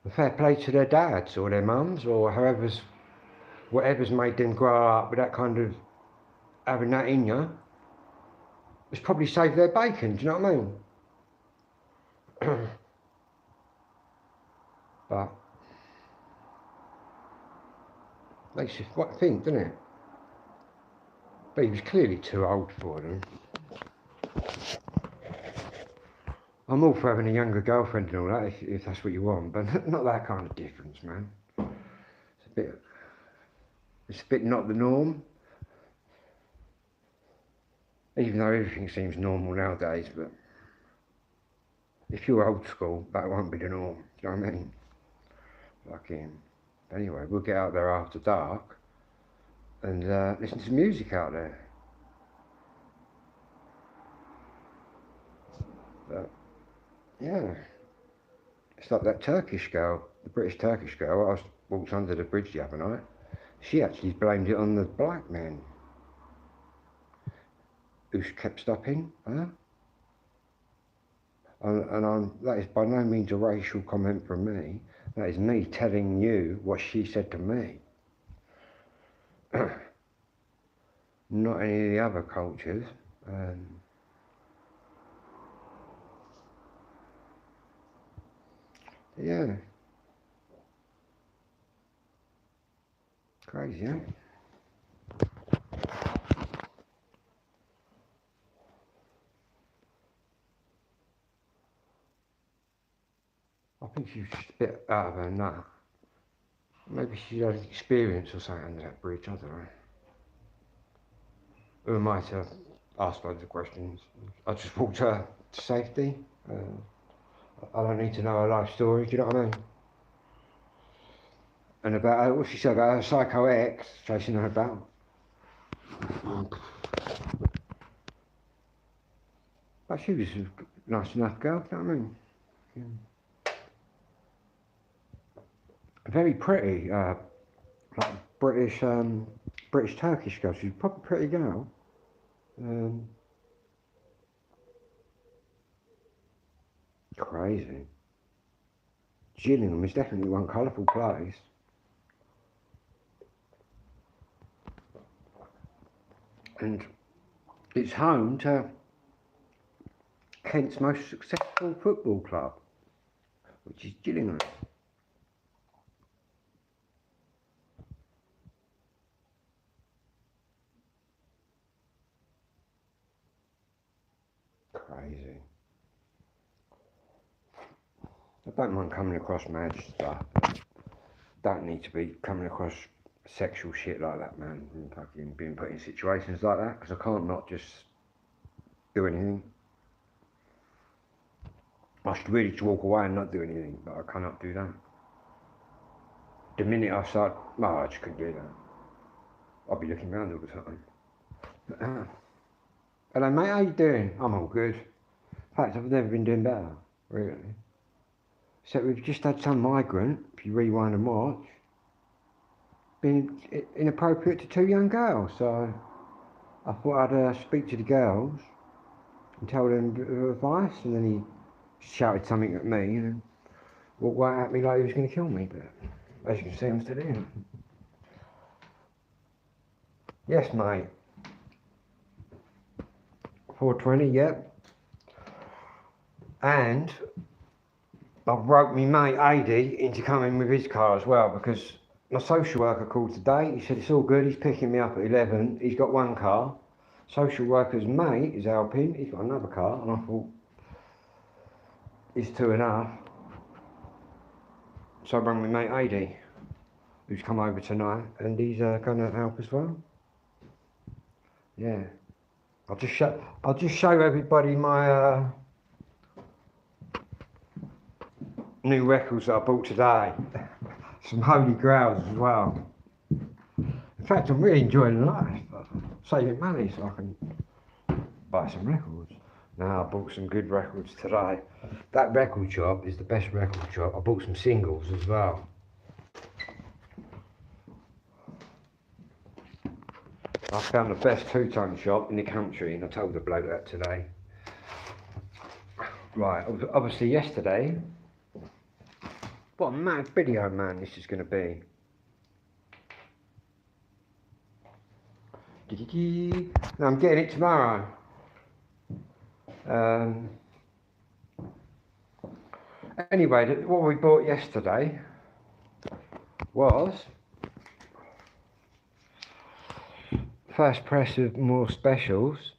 And fair play to their dads or their mums or whatever's made them grow up with that kind of, having that in you. It's probably saved their bacon, do you know what I mean? But makes you think, doesn't it? But he was clearly too old for them. I'm all for having a younger girlfriend and all that, if that's what you want, but not that kind of difference, man. It's a bit not the norm. Even though everything seems normal nowadays, but if you're old school, that won't be the norm, do you know what I mean? Fucking. Anyway, we'll get out there after dark and listen to music out there. But yeah, it's like that Turkish girl, the British Turkish girl. I walked under the bridge the other night. She actually blamed it on the black men who kept stopping her. And that is by no means a racial comment from me. That is me telling you what she said to me. Not any of the other cultures. Yeah. Crazy, huh? I think she's just a bit out of her nut. Maybe she had an experience or something under that bridge, I don't know. Who am I to ask loads of questions? I just walked her to safety. I don't need to know her life story, do you know what I mean? And about her, what she said about her psycho ex chasing her about. But she was a nice enough girl, do you know what I mean? Yeah. Very pretty, like British Turkish girl. She's a proper pretty girl. Crazy. Gillingham is definitely one colourful place. And it's home to Kent's most successful football club, which is Gillingham. amazing. I don't mind coming across mad stuff. Don't need to be coming across sexual shit like that, man. And fucking being put in situations like that, because I can't not just do anything. I should really just walk away and not do anything, but I cannot do that. The minute I start, no, I just couldn't do that. I'll be looking around all the time. Hello mate, how you doing? I'm all good. In fact, I've never been doing better, really. So we've just had some migrant, if you rewind and watch, being inappropriate to two young girls. So I thought I'd speak to the girls and tell them a bit of advice, and then he shouted something at me and walked right at me like he was going to kill me, but as you can see, I'm still here. Yes, mate. 420, yep. And I roped me mate Adi into coming with his car as well, because my social worker called today. He said it's all good, he's picking me up at 11. He's got one car. Social worker's mate is helping, he's got another car, and I thought, it's two enough. So I rang my mate Adi, who's come over tonight, and he's going to help as well. Yeah. I'll just show everybody my new records that I bought today. Some holy grails as well. In fact, I'm really enjoying life. Saving money so I can buy some records. Now I bought some good records today. That record shop is the best record shop. I bought some singles as well. I found the best two-tone shop in the country, and I told the bloke that today. Right, obviously yesterday, what a mad video, man, this is going to be. Now I'm getting it tomorrow. Anyway, what we bought yesterday was first press of More Specials,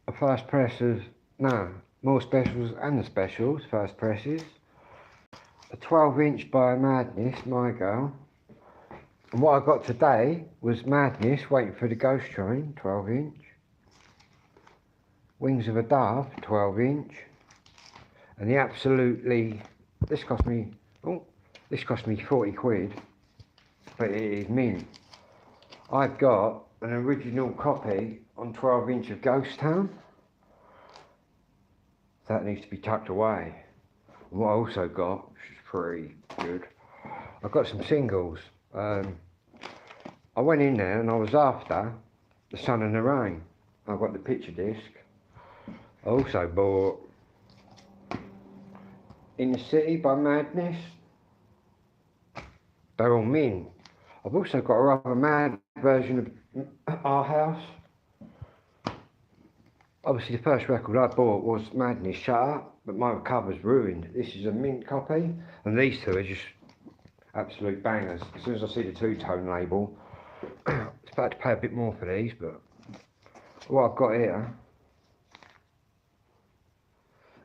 a first press of, More Specials and the Specials, first presses, a 12-inch by Madness, my girl, and what I got today was Madness, Waiting for the Ghost Train, 12-inch, Wings of a Dove, 12-inch, and the absolutely, this cost me 40 quid, but it is mint. I've got an original copy on 12-inch of Ghost Town. That needs to be tucked away. And what I also got, which is pretty good, I've got some singles. I went in there and I was after The Sun and the Rain. I've got the picture disc. I also bought In the City by Madness. They're all mint. I've also got a rather mad version of Our House. Obviously the first record I bought was Madness, Shut Up, but my cover's ruined. This is a mint copy, and these two are just absolute bangers. As soon as I see the two-tone label, I expect to pay a bit more for these, but what I've got here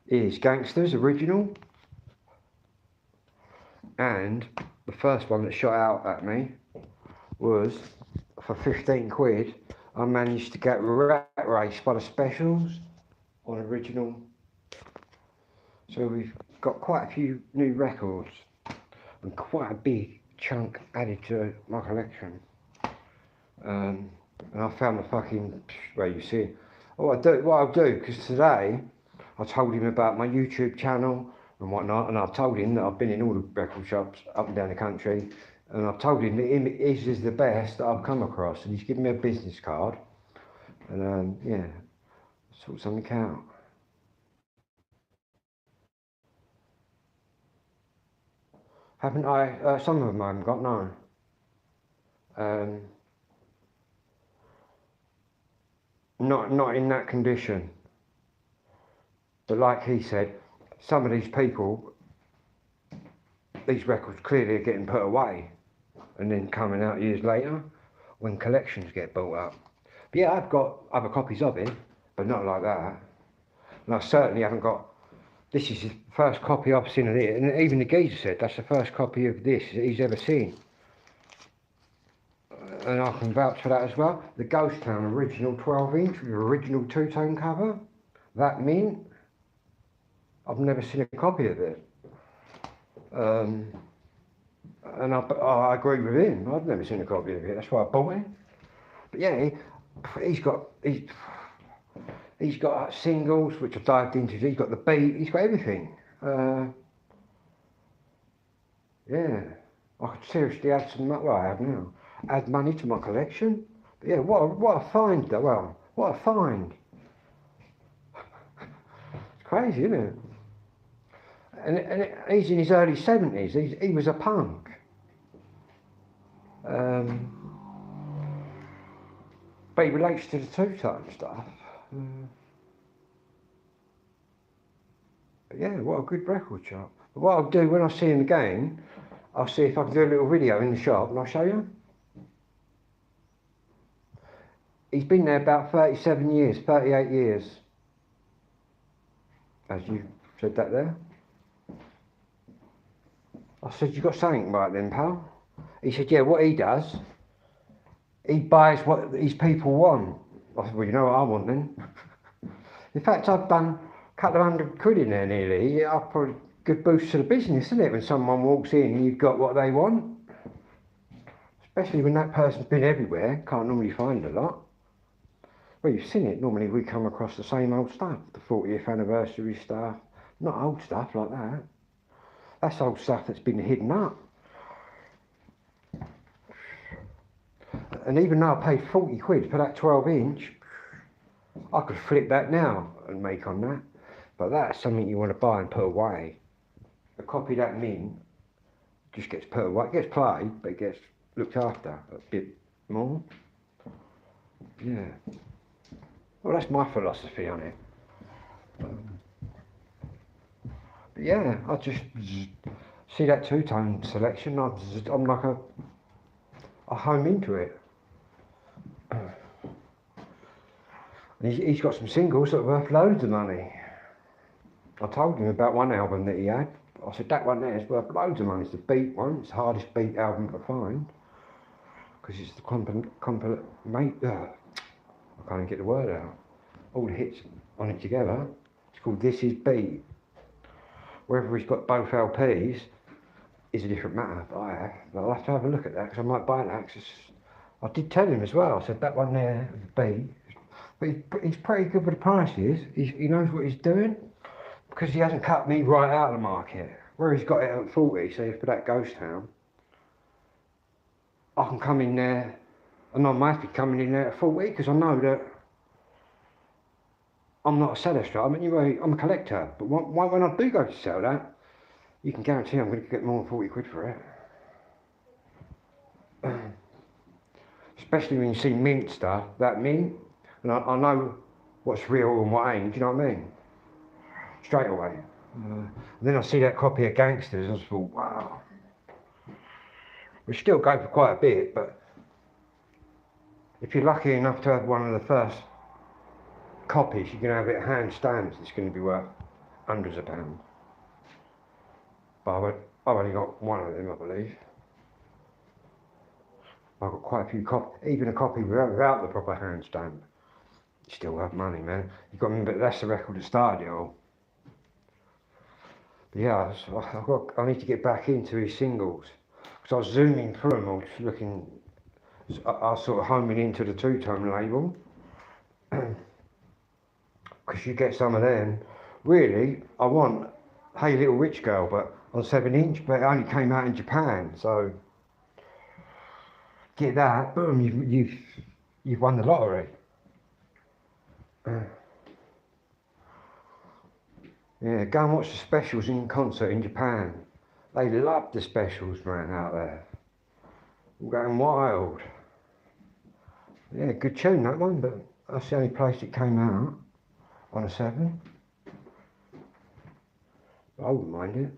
is Gangsters Original, and the first one that shot out at me was, for 15 quid, I managed to get Rat Race by the Specials on original. So we've got quite a few new records and quite a big chunk added to my collection. And I found the fucking, where you see it. What I'll do, because today I told him about my YouTube channel and whatnot, and I've told him that I've been in all the record shops up and down the country, and I've told him that his is the best that I've come across, and he's given me a business card, and yeah, sort something out. Haven't I? Some of them I haven't got, no. Not in that condition. But like he said, some of these people, these records clearly are getting put away and then coming out years later when collections get built up. But yeah, I've got other copies of it, but not like that. And I certainly haven't got. This is the first copy I've seen of it, and even the geezer said that's the first copy of this he's ever seen. And I can vouch for that as well. The Ghost Town original 12-inch with original two-tone cover, that mint. I've never seen a copy of it. And I agree with him. I've never seen a copy of it. That's why I bought it. But yeah, he's got singles which I've dived into. He's got the beat. He's got everything. Yeah, I could seriously add some. Well, I have now. Add money to my collection. But yeah, what a find though. Well, what a find. It's crazy, isn't it? And he's in his early 70s. He was a punk. But he relates to the two-tone stuff. But yeah, what a good record shop. But what I'll do when I see him again, I'll see if I can do a little video in the shop and I'll show you. He's been there about 37 years, 38 years. As you said that there. I said, you got something right then, pal? He said, yeah, what he does, he buys what these people want. I said, well, you know what I want then? In fact, I've done a couple of £100 in there nearly. I've put a good boost to the business, isn't it? When someone walks in and you've got what they want. Especially when that person's been everywhere, can't normally find a lot. Well, you've seen it. Normally we come across the same old stuff. The 40th anniversary stuff. Not old stuff like that. That's old stuff that's been hidden up. And even though I paid 40 quid for that 12-inch, I could flip that now and make on that. But that's something you want to buy and put away. A copy of that mint just gets put away. It gets played, but it gets looked after a bit more. Yeah. Well, that's my philosophy on it. But yeah, I just see that two-tone selection. I'm like I home into it. And he's got some singles that are worth loads of money. I told him about one album that he had. I said, that one there is worth loads of money. It's the Beat one. It's the hardest Beat album to find. Because it's the I can't get the word out. All the hits on it together. It's called This Is Beat. Whether he's got both LPs is a different matter. But I'll have to have a look at that because I might buy that. I did tell him as well. I said that one there, the Beat. But he's pretty good with the prices. He knows what he's doing because he hasn't cut me right out of the market. Where he's got it at 40, so for that Ghost Town, I can come in there, and I might be coming in there at 40 because I know that I'm not a seller straight. I mean, I'm a collector. But when I do go to sell that, you can guarantee I'm going to get more than 40 quid for it. Especially when you see mint stuff, that mint, and I know what's real and what ain't, do you know what I mean? Straight away. And then I see that copy of Gangsters, and I thought, wow. We still go for quite a bit, but if you're lucky enough to have one of the first copies, you can have it hand stamped, it's going to be worth hundreds of pounds. But I've only got one of them, I believe. I've got quite a few copies, even a copy without the proper hand stamp. It's still worth money, man. You've got to remember that's the record that started it all. But yeah, I need to get back into his singles. Because I was zooming through them all, just looking, I was sort of homing into the two-tone label. Because you get some of them. Really, I want Hey Little Rich Girl, but on 7-inch, but it only came out in Japan, so get that, boom, you've won the lottery. Yeah, go and watch the specials in concert in Japan. They love the specials, man, out there. All going wild. Yeah, good tune, that one, but that's the only place it came out on a 7. I wouldn't mind it.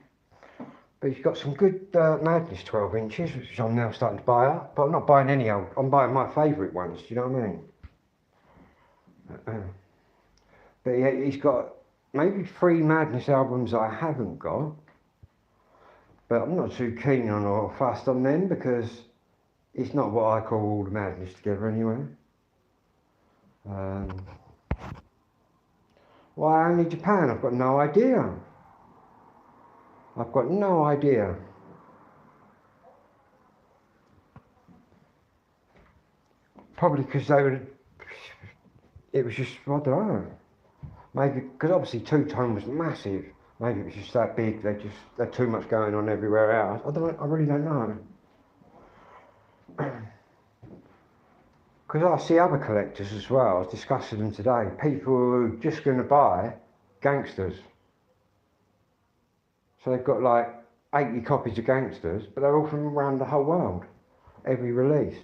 But he's got some good Madness 12 inches, which I'm now starting to buy up. But I'm not buying any old, I'm buying my favourite ones, do you know what I mean? But he's got maybe 3 Madness albums I haven't got. But I'm not too keen on or fussed on them because it's not what I call all the Madness together anyway. Why only Japan? I've got no idea. I've got no idea. Probably because it was just, I don't know. Maybe, because obviously Two Tone was massive. Maybe it was just that big, there's too much going on everywhere else. I really don't know. Because I see other collectors as well, I was discussing them today, people who are just going to buy Gangsters. So they've got like 80 copies of Gangsters, but they're all from around the whole world, every release.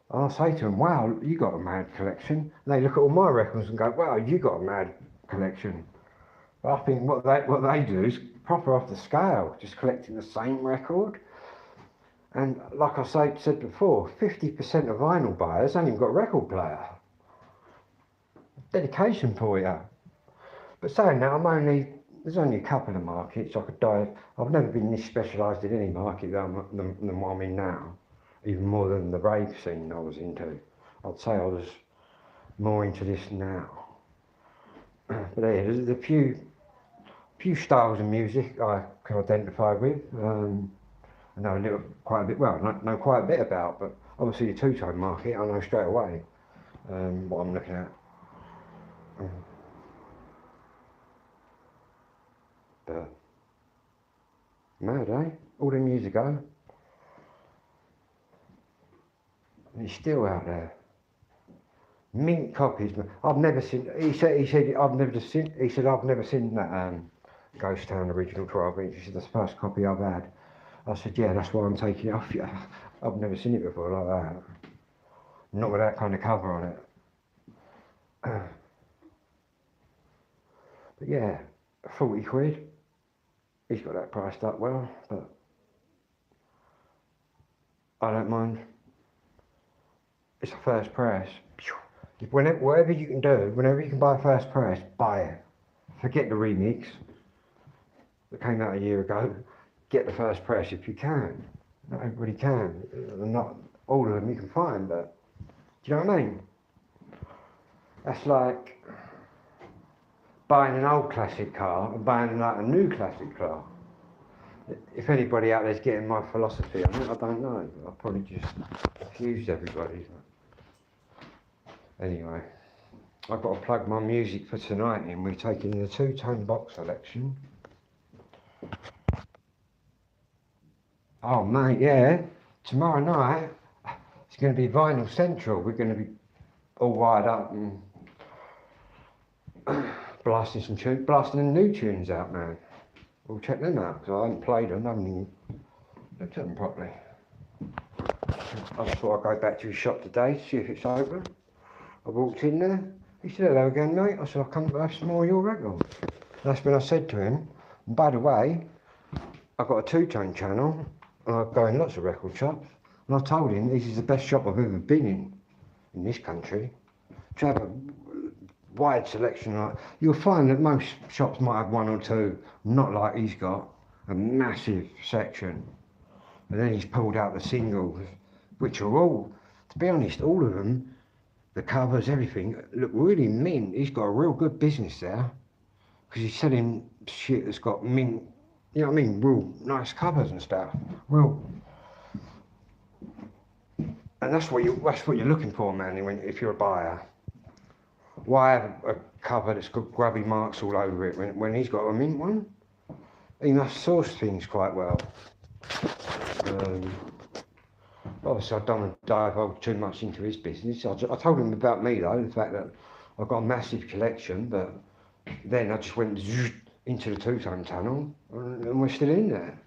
And I say to them, wow, you got a mad collection. And they look at all my records and go, wow, you got a mad collection. But I think what they do is proper off the scale, just collecting the same record. And like I said before, 50% of vinyl buyers ain't even got a record player. Dedication for you. But saying that, there's only a couple of markets I could dive. I've never been this specialised in any market than what I'm in now. Even more than the rave scene I was into. I'd say I was more into this now. But yeah, there's a few styles of music I can identify with. I know quite a bit about, but obviously the two-tone market, I know straight away what I'm looking at. But mad, eh? All them years ago. And he's still out there. Mint copies. I've never seen. He said I've never seen that Ghost Town original 12-inch. He said that's the first copy I've had. I said, yeah, that's why I'm taking it off you. I've never seen it before like that. Not with that kind of cover on it. But yeah, 40 quid. He's got that priced up well, but I don't mind. It's a first press. Whatever you can do, whenever you can buy a first press, buy it. Forget the remix that came out a year ago. Get the first press if you can. Not everybody can. Not all of them you can find, but do you know what I mean? That's like buying an old classic car and buying like a new classic car. If anybody out there's getting my philosophy on it, I don't know. I'll probably just confused everybody. Anyway, I've got to plug my music for tonight in. We're taking the two-tone box selection. Oh mate, yeah. Tomorrow night, it's going to be Vinyl Central. We're going to be all wired up and blasting the new tunes out, man. We'll check them out, because I haven't played them, I haven't even looked at them properly. I just thought I'd go back to his shop today, see if it's open. I walked in there, he said, hello again mate. I said, I'll come to have some more of your records. That's when I said to him, by the way, I've got a two-tone channel, and I go in lots of record shops, and I told him this is the best shop I've ever been in this country. To have a wide selection, you'll find that most shops might have one or two, not like he's got a massive section. And then he's pulled out the singles, which are all, to be honest, all of them, the covers, everything, look really mint. He's got a real good business there, because he's selling shit that's got mint, you know what I mean, real nice covers and stuff. Real, and that's what you're looking for, man. If you're a buyer, why have a cover that's got grubby marks all over it when he's got a mint one? He must source things quite well. Obviously, I don't want to dive too much into his business. I told him about me though, the fact that I've got a massive collection, but then I just went into the two-tone tunnel, and we're still in there.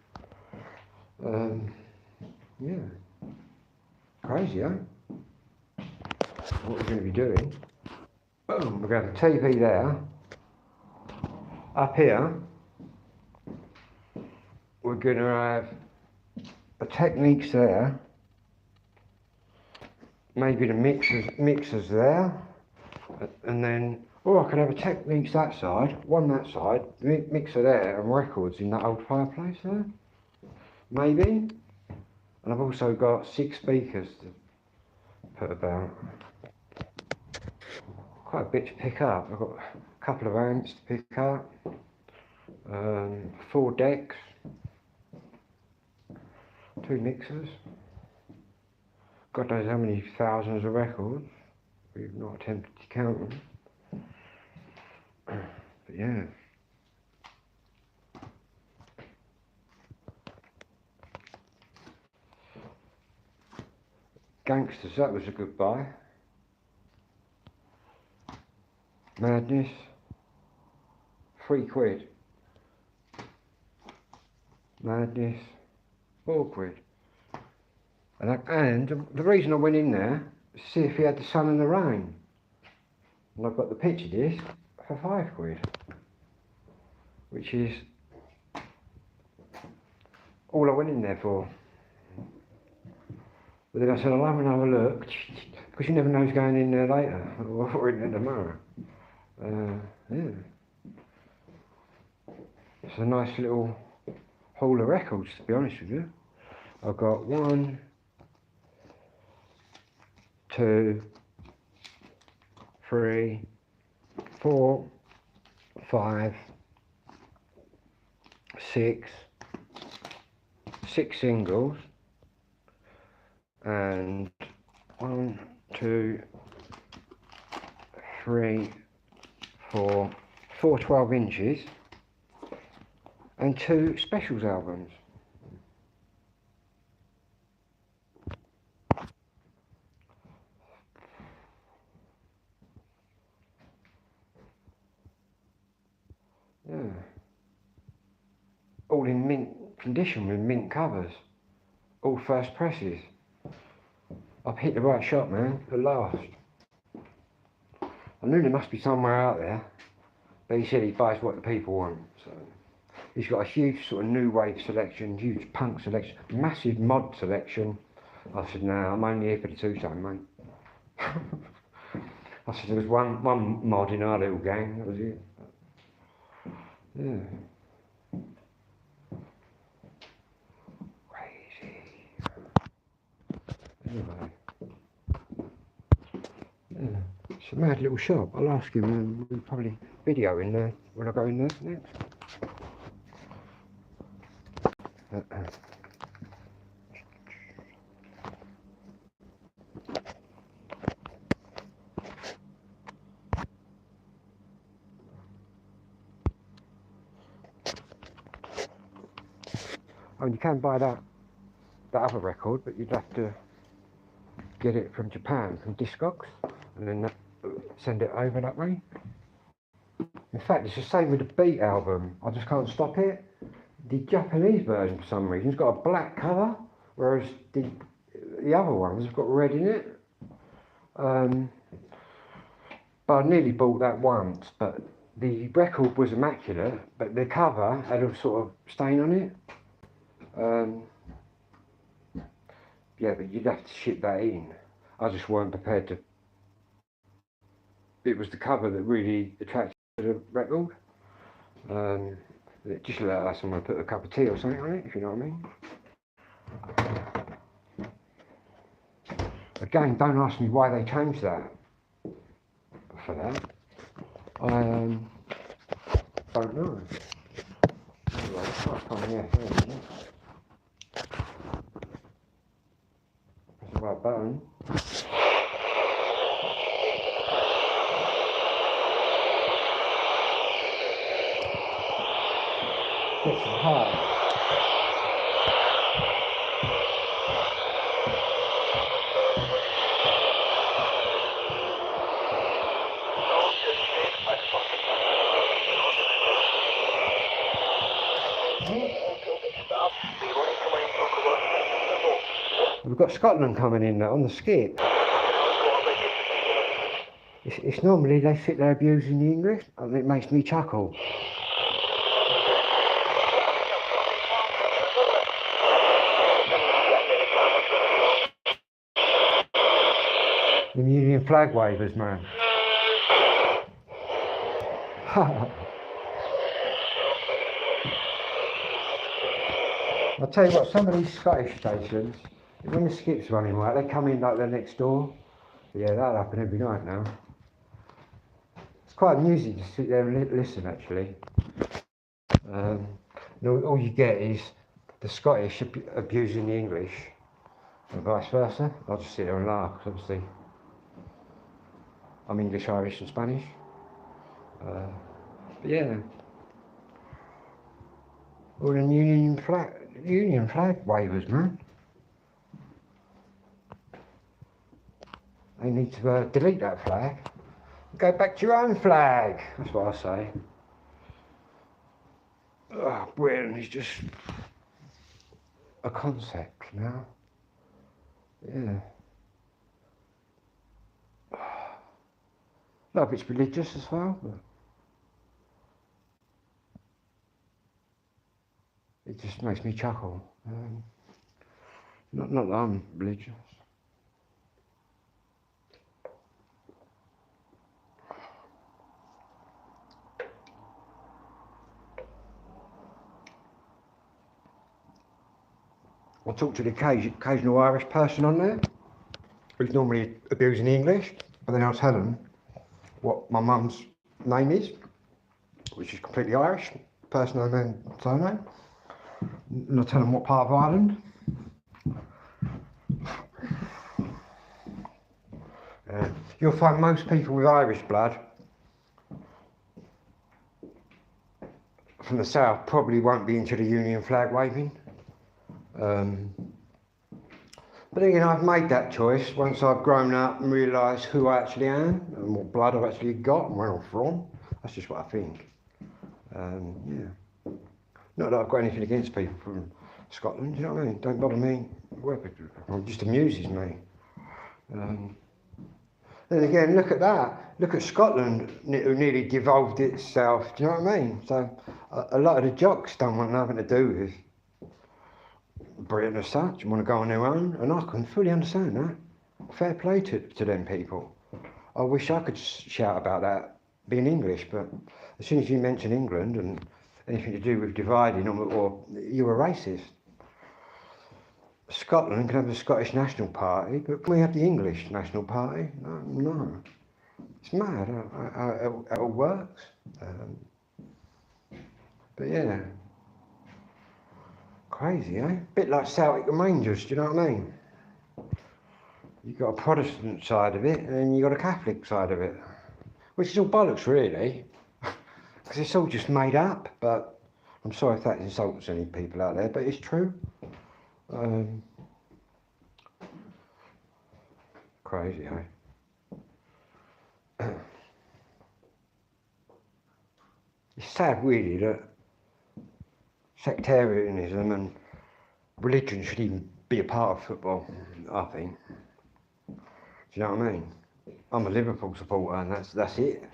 Yeah, crazy, huh? What we're going to be doing? Boom, we're going to have a TV there. Up here, we're going to have the Technics there. Maybe the mixers there, and then Or I could have a Technics that side, one that side, mixer there, and records in that old fireplace there. Maybe. And I've also got 6 speakers to put about. Quite a bit to pick up. I've got a couple of amps to pick up, 4 decks, 2 mixers. God knows how many thousands of records. We've not attempted to count them. But yeah. Gangsters, that was a good buy. Madness, £3. Madness, £4. And the reason I went in there was to see if he had the sun and the rain. And I've got the picture disc for £5, which is all I went in there for. But then I said, I'll have another look, because you never know who's going in there later, or in there tomorrow. Yeah. It's a nice little haul of records, to be honest with you. I've got 1, 2, 3, 4, 5, 6 singles, and 1, 2, 3, 4 12 inches, and 2 specials albums. Yeah. All in mint condition with mint covers. All first presses. I've hit the right shot, man, at last. I knew there must be somewhere out there, but he said he buys what the people want. So he's got a huge sort of new wave selection, huge punk selection, massive mod selection. I said, no, I'm only here for the two-tone, mate. I said, there was one mod in our little gang, that was it. Yeah. Crazy. Anyway. Yeah. It's a mad little shop. I'll ask him, we'll probably video in there when I go in there next. Oh, and you can buy that other record, but you'd have to get it from Japan, from Discogs, and then send it over that way. In fact, it's the same with the Beat album. I just can't stop it. The Japanese version, for some reason, has got a black cover, whereas the other ones have got red in it. But I nearly bought that once, but the record was immaculate, but the cover had a sort of stain on it. Yeah, but you'd have to ship that in. I just weren't prepared to. It was the cover that really attracted the record. It just looked like someone put a cup of tea or something on it, if you know what I mean. Again, don't ask me why they changed that. For that, I don't know. Anyway, it's not coming here. Press the right button. Get some hard. We've got Scotland coming in on the skip. It's normally they sit there abusing the English, and it makes me chuckle. The Union flag wavers, man. I'll tell you what, some of these Scottish stations, when the skip's running right, they come in like they're next door. Yeah, that'll happen every night now. It's quite amusing to sit there and listen, actually. All you get is the Scottish abusing the English, and vice versa. I'll just sit there and laugh, because obviously I'm English, Irish and Spanish. But yeah. All the Union flag wavers, man. They need to delete that flag. Go back to your own flag. That's what I say. Britain is just a concept now. Yeah. A lot of it's religious as well, but it just makes me chuckle. Not that I'm religious. I talk to the occasional Irish person on there who's normally abusing English, but then I'll tell them what my mum's name is, which is completely Irish, first name and surname, and I'll tell them what part of Ireland. You'll find most people with Irish blood from the south probably won't be into the Union flag waving. But again, I've made that choice once I've grown up and realised who I actually am and what blood I've actually got and where I'm from. That's just what I think. Yeah. Not that I've got anything against people from Scotland, you know what I mean? Don't bother me. It just amuses me. Then again, look at that. Look at Scotland, who nearly devolved itself, do you know what I mean? So a lot of the jocks don't want nothing to do with Britain as such, want to go on their own, and I can fully understand that. Fair play to them people. I wish I could shout about that being English, but as soon as you mention England and anything to do with dividing, or you're a racist. Scotland can have the Scottish National Party, but can we have the English National Party? No. It's mad how it all works. But yeah. Crazy, eh? Bit like Celtic and Rangers, do you know what I mean? You've got a Protestant side of it, and then you've got a Catholic side of it. Which is all bollocks, really. Because it's all just made up, but I'm sorry if that insults any people out there, but it's true. Crazy, eh? It's sad, really, that sectarianism and religion should even be a part of football, I think. Do you know what I mean? I'm a Liverpool supporter and that's it.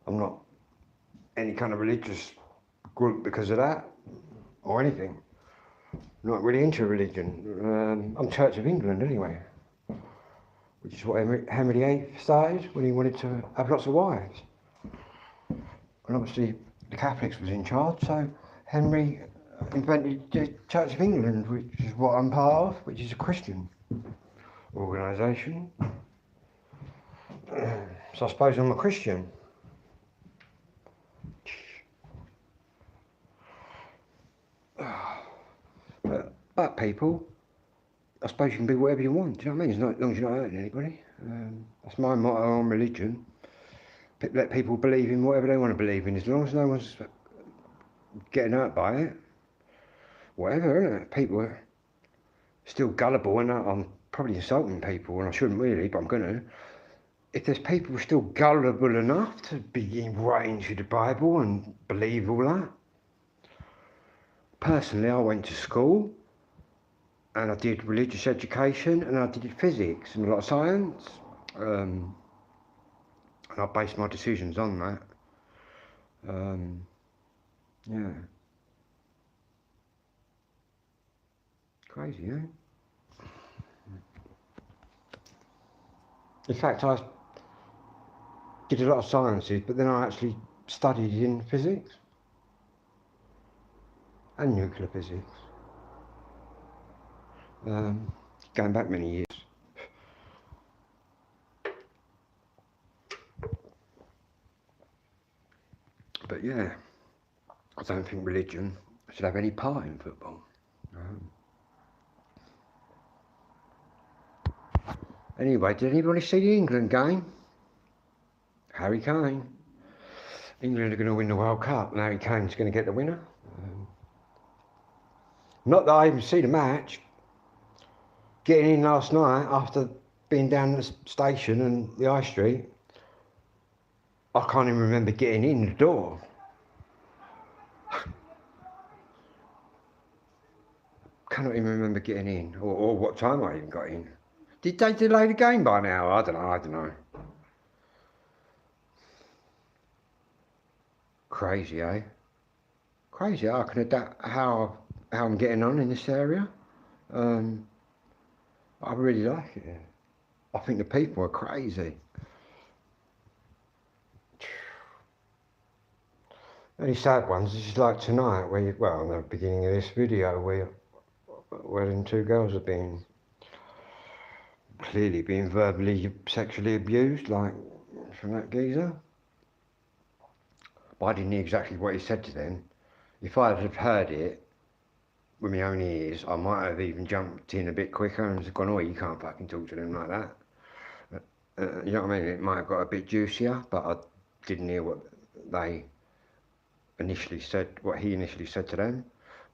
I'm not any kind of religious group because of that, or anything. I'm not really into religion. I'm Church of England anyway, which is what Henry VIII started when he wanted to have lots of wives. And obviously the Catholics was in charge, so Henry invented the Church of England, which is what I'm part of, which is a Christian organisation. So I suppose I'm a Christian. But people, I suppose you can be whatever you want, do you know what I mean? As long as you're not hurting anybody. That's my motto on religion. Let people believe in whatever they want to believe in, as long as no one's getting hurt by it. Whatever, isn't it? People are still gullible, and I'm probably insulting people, and I shouldn't really, but I'm going to. If there's people still gullible enough to be ingrained with the Bible and believe all that. Personally, I went to school and I did religious education and I did physics and a lot of science. And I based my decisions on that. Yeah. Crazy, eh? In fact, did a lot of sciences, but then I actually studied in physics and nuclear physics. Going back many years. But yeah, I don't think religion should have any part in football. Anyway, did anybody see the England game? Harry Kane. England are going to win the World Cup and Harry Kane's going to get the winner. Not that I even see the match. Getting in last night after being down the station and the high street, I can't even remember getting in the door. Cannot even remember getting in or what time I even got in. Did they delay the game by an hour? I don't know. Crazy, eh? Crazy how I can adapt how I'm getting on in this area. I really like it. I think the people are crazy. Any sad ones, this is like tonight, where in the beginning of this video, where them two girls have been clearly being verbally, sexually abused, like from that geezer. But I didn't hear exactly what he said to them. If I had heard it with my own ears, I might have even jumped in a bit quicker and gone, oh, you can't fucking talk to them like that. You know what I mean? It might have got a bit juicier, but I didn't hear what he initially said to them.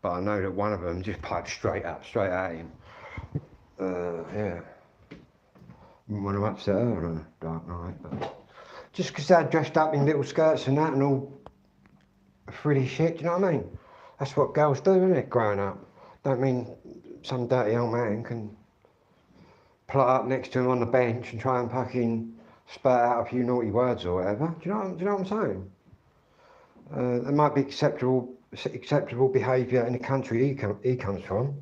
But I know that one of them just piped straight at him. Yeah. Didn't want to upset her on a dark night, but just because they're dressed up in little skirts and that and all frilly shit, do you know what I mean? That's what girls do, isn't it, growing up? Don't mean some dirty old man can plot up next to him on the bench and try and fucking spurt out a few naughty words or whatever. Do you know what I'm saying? There might be acceptable behaviour in the country he comes from.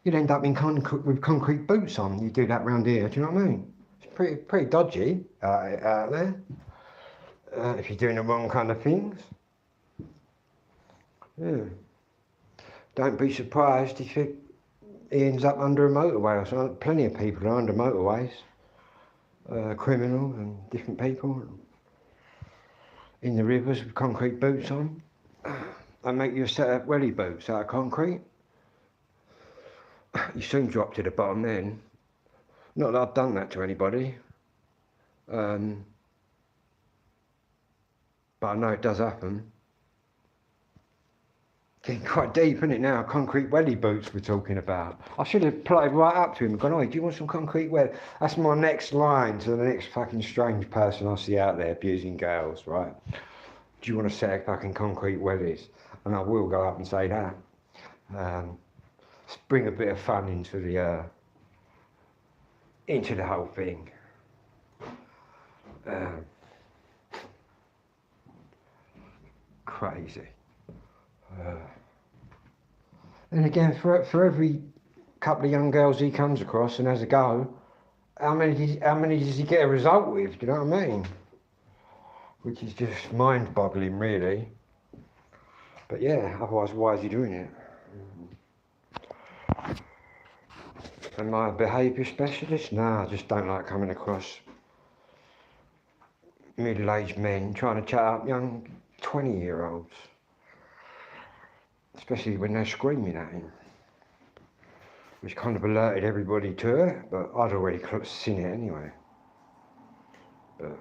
You'd end up with concrete boots on. You do that round here. Do you know what I mean? It's pretty dodgy out there if you're doing the wrong kind of things. Yeah. Don't be surprised if he ends up under a motorway or something. Plenty of people are under motorways. Criminals and different people. In the rivers with concrete boots on. They make you a set of welly boots out of concrete. You soon drop to the bottom then. Not that I've done that to anybody. But I know it does happen. Getting quite deep, isn't it now? Concrete welly boots we're talking about. I should have played right up to him and gone, oh, do you want some concrete welly? That's my next line to the next fucking strange person I see out there abusing girls, right? Do you want a set of fucking concrete wellies? And I will go up and say that. Bring a bit of fun into the whole thing. Crazy. And again, for every couple of young girls he comes across and has a go, how many does he get a result with? Do you know what I mean? Which is just mind-boggling, really. But yeah, otherwise, why is he doing it? Am I a behaviour specialist? No, I just don't like coming across middle-aged men trying to chat up young 20-year-olds. Especially when they're screaming at him. Which kind of alerted everybody to it, but I'd already seen it anyway. But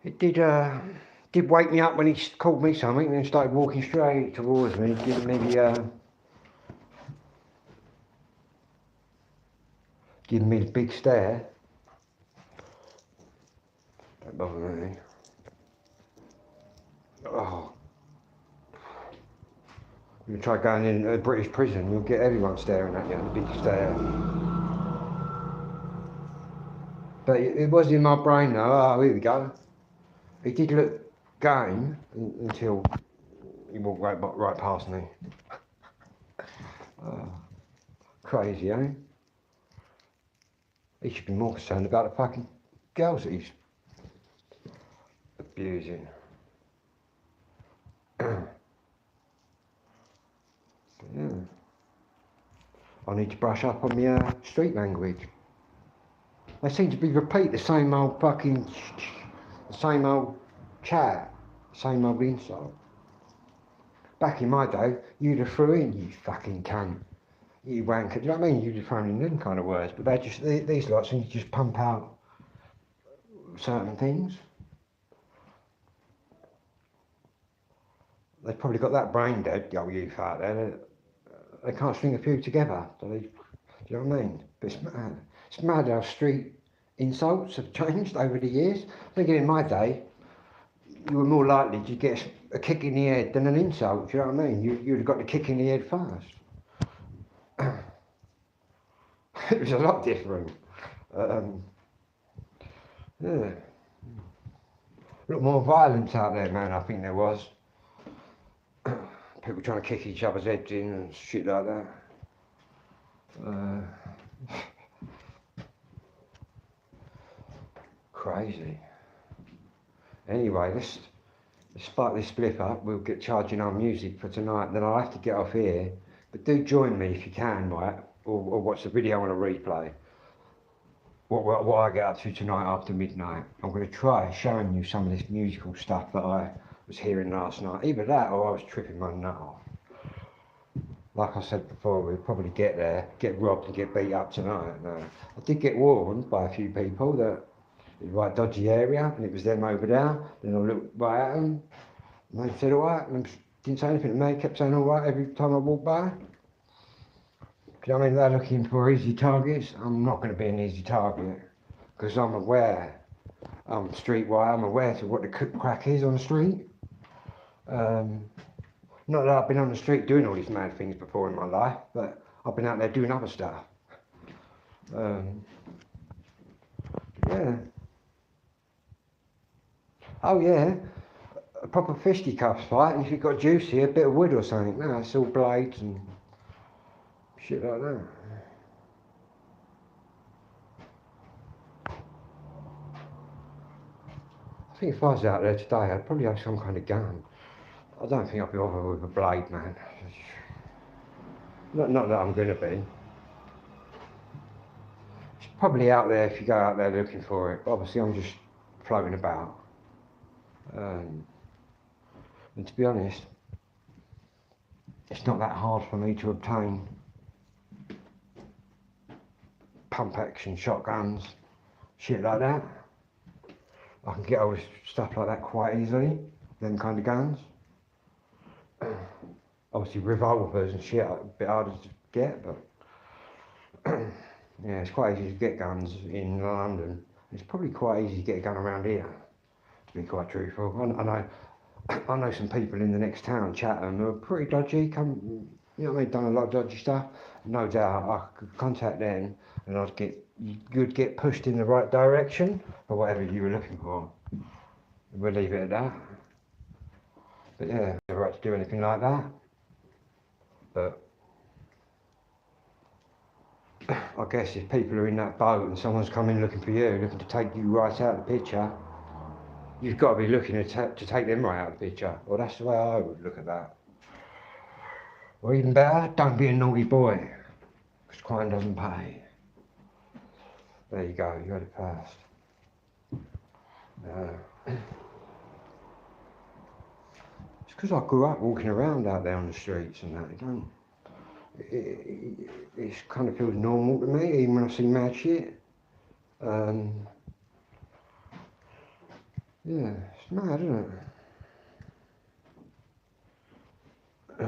it did wake me up when he called me something and then started walking straight towards me, giving me the big stare. Don't bother me. Oh. You try going in a British prison, you'll get everyone staring at you, the big stare. But it was in my brain though. Oh, here we go. He did look game until he walked right past me. Crazy, eh? he should be more concerned about the fucking girls that he's abusing. Yeah. I need to brush up on my street language. They seem to be repeat the same old fucking, the same old chat, same old insult. Back in my day, you'd have threw in, you fucking cunt, you wanker, do you know what I mean? You'd have thrown in them kind of words, but they just, these lots seem to just pump out certain things. They've probably got that brain dead, the old youth out there. They can't string a few together. So do you know what I mean? But it's mad. It's mad how street insults have changed over the years. Thinking in my day, you were more likely to get a kick in the head than an insult. Do you know what I mean? You'd have got the kick in the head first. It was a lot different. Yeah. A lot more violence out there, man. I think there was. People trying to kick each other's heads in and shit like that. Crazy. Anyway, let's spark this split up. We'll get charging our music for tonight. Then I'll have to get off here. But do join me if you can, right? Or watch the video on a replay. What I get up to tonight after midnight. I'm going to try showing you some of this musical stuff that I was hearing last night. Either that or I was tripping my nut off. Like I said before, we'll probably get there, get robbed and get beat up tonight. No. I did get warned by a few people that it was a right dodgy area and it was them over there. Then I looked right at them and they said alright and didn't say anything to me, kept saying alright every time I walked by. Do you know what I mean? They're looking for easy targets. I'm not going to be an easy target because I'm aware. I'm streetwise, I'm aware to what the crack is on the street. Not that I've been on the street doing all these mad things before in my life, but I've been out there doing other stuff. Yeah. Oh yeah, a proper fisticuffs fight, and if you've got juicy, a bit of wood or something. No, it's all blades and shit like that. I think if I was out there today, I'd probably have some kind of gun. I don't think I'd be bothered with a blade, man. Not that I'm going to be. It's probably out there if you go out there looking for it, but obviously I'm just floating about. And to be honest, it's not that hard for me to obtain pump action shotguns, shit like that. I can get all this stuff like that quite easily, them kind of guns. Obviously revolvers and shit are a bit harder to get, but yeah, it's quite easy to get guns in London. It's probably quite easy to get a gun around here, to be quite truthful. I know some people in the next town, Chatham, who are pretty dodgy, you know what I mean, done a lot of dodgy stuff. No doubt I could contact them and you'd get pushed in the right direction for whatever you were looking for. We'll leave it at that. But yeah, no right to do anything like that. But I guess if people are in that boat and someone's coming looking for you, looking to take you right out of the picture, you've got to be looking to take them right out of the picture. Well, that's the way I would look at that. Or even better, don't be a naughty boy, because crime doesn't pay. There you go, you heard it first. It's because I grew up walking around out there on the streets and that. It kind of feels normal to me, even when I see mad shit. Yeah, it's mad, isn't it?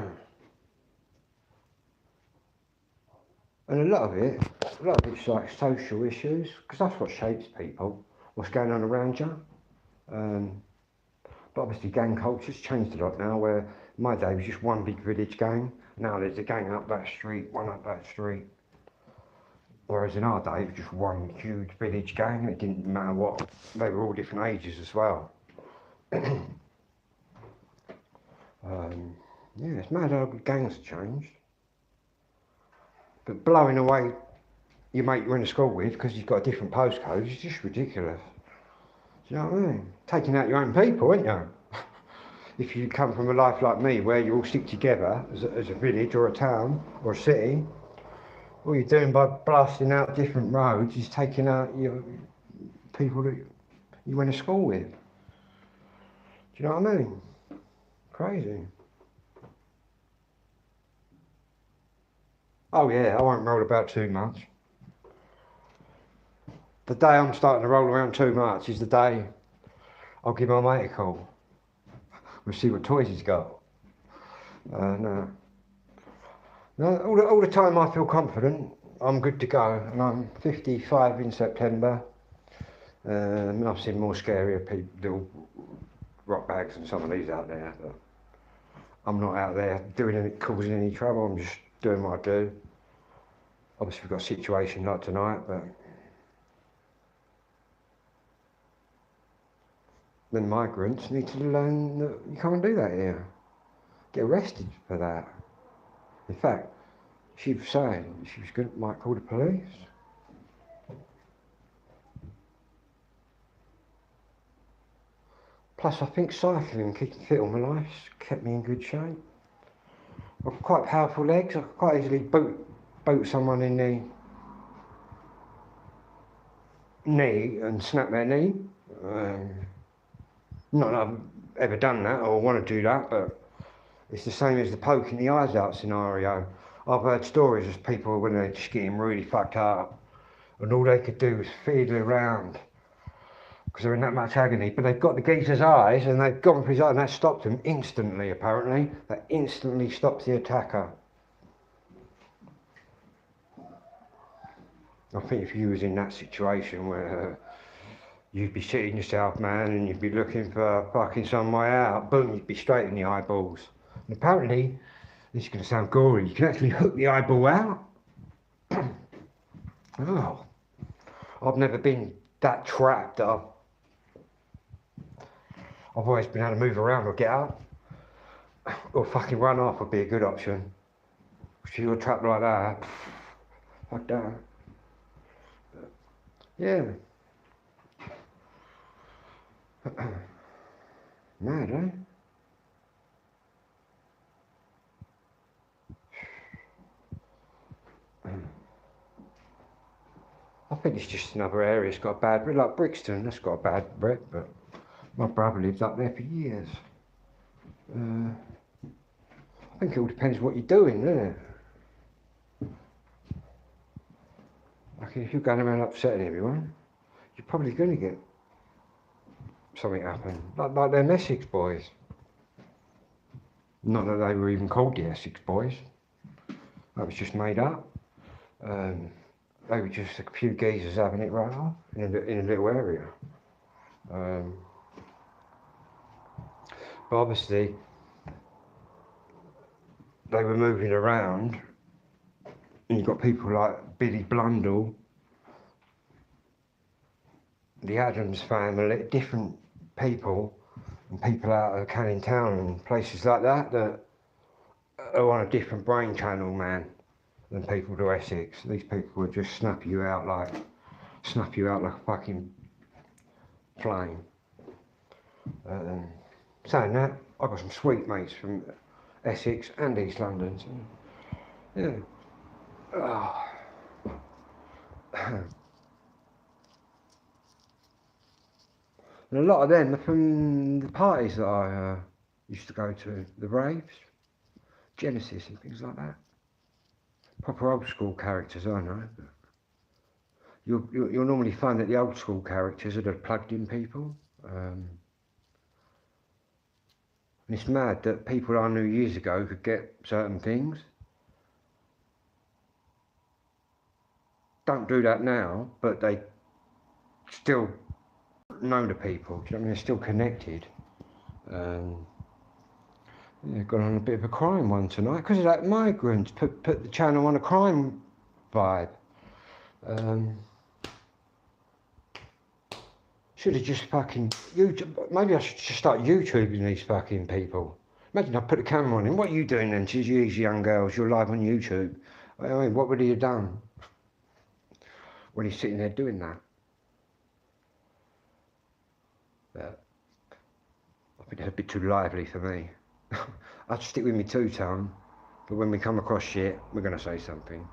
And a lot of it's like social issues, because that's what shapes people, what's going on around you. But obviously gang culture's changed a lot now, where in my day it was just one big village gang. Now there's a gang up that street, one up that street. Whereas in our day it was just one huge village gang, it didn't matter what, they were all different ages as well. Yeah, it's mad how gangs have changed. But blowing away your mate you went to school with because he's got a different postcode is just ridiculous. Do you know what I mean? Taking out your own people, ain't you? If you come from a life like me where you all stick together as a village or a town or a city, all you're doing by blasting out different roads is taking out your people that you went to school with. Do you know what I mean? Crazy. Oh yeah, I won't roll about too much. The day I'm starting to roll around too much is the day I'll give my mate a call. We'll see what toys he's got. No, all the time I feel confident, I'm good to go, and I'm 55 in September. I've seen more scarier people, little rock bags and some of these out there, but I'm not out there causing any trouble. I'm just doing what I do. Obviously we've got a situation like tonight, but the migrants need to learn that you can't do that here. Get arrested for that. In fact, she was saying she might call the police. Plus, I think cycling and keeping fit all my life kept me in good shape. I've got quite powerful legs. I could quite easily boot someone in the knee and snap their knee. Not that I've ever done that or want to do that, but it's the same as the poking the eyes out scenario. I've heard stories of people when they're just getting really fucked up and all they could do was fiddle around because they're in that much agony, but they've got the geezer's eyes and they've gone for his eye and that stopped them instantly, apparently. That instantly stops the attacker. I think if you was in that situation where you'd be shitting yourself, man, and you'd be looking for fucking some way out, boom, you'd be straight in the eyeballs. And apparently, this is going to sound gory, you can actually hook the eyeball out. Oh, I've never been that trapped that I've always been able to move around or get up. Or fucking run off would be a good option. If you're trapped like that, fuck that. Yeah. Mad, eh? I think it's just another area that's got a bad rep, like Brixton, that's got a bad rep, but my brother lived up there for years. I think it all depends what you're doing, doesn't it? Like if you're going around upsetting everyone, you're probably going to get something happen. Like them Essex boys. Not that they were even called the Essex boys. That was just made up. They were just a few geezers having it right off in a little area. But obviously, they were moving around, and you've got people like Billy Blundell, the Adams family, different people, and people out of Canning Town and places like that that are on a different brain channel, man, than people to Essex. These people would just snap you out like a fucking flame. Saying that, I've got some sweet mates from Essex and East London. So, yeah. Oh. And a lot of them are from the parties that I used to go to, the raves, Genesis and things like that. Proper old school characters, I know. But you'll normally find that the old school characters are the plugged in people. And it's mad that people I knew years ago could get certain things. Don't do that now, but they still know the people. Do you know what I mean? They're still connected. Yeah, got on a bit of a crime one tonight because of that migrants. Put the channel on a crime vibe. Should have just fucking YouTube. Maybe I should just start YouTubing these fucking people. Imagine I put the camera on him. What are you doing then? These young girls, you're live on YouTube. I mean, what would he have done? when he's sitting there doing that. But I think it's a bit too lively for me. I'd stick with me two-tone, but when we come across shit, we're going to say something.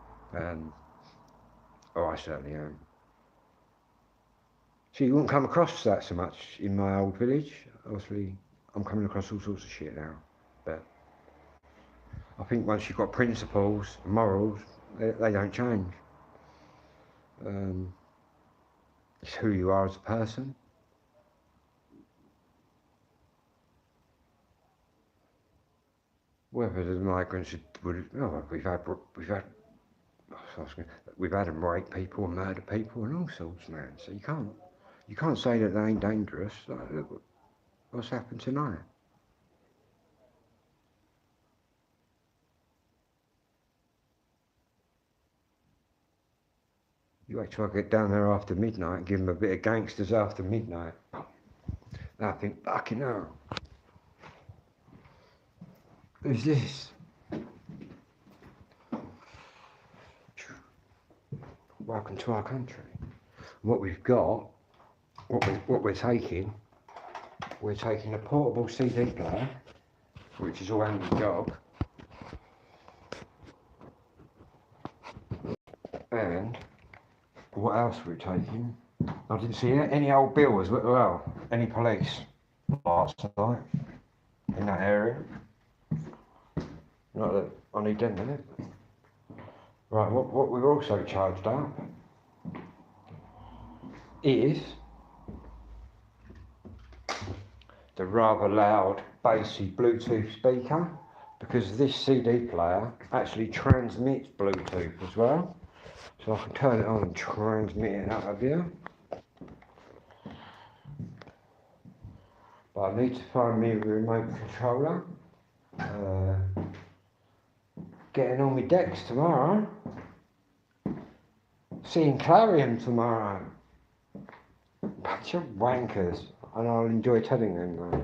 Or I certainly am. So you wouldn't come across that so much in my old village. Obviously, I'm coming across all sorts of shit now. But I think once you've got principles, morals, they don't change. It's who you are as a person. Whether the migrants would, oh, we've had them rape people and murder people and all sorts, man. So you can't say that they ain't dangerous. Like, look what's happened tonight. You wait till I get down there after midnight and give them a bit of gangsters after midnight. Now I think, fucking hell. Who's this? Welcome to our country. What we've got, what we're taking a portable CD player, which is all handy-job, and what else we're taking? I didn't see any old bills as well, any police outside in that area. Not that I need them, innit? Right, what we've also charged up is the rather loud, bassy Bluetooth speaker, because this CD player actually transmits Bluetooth as well. So I can turn it on and transmit it out of here. But I need to find me a remote controller. Getting on my decks tomorrow. Seeing Clarion tomorrow. Bunch of wankers. And I'll enjoy telling them that.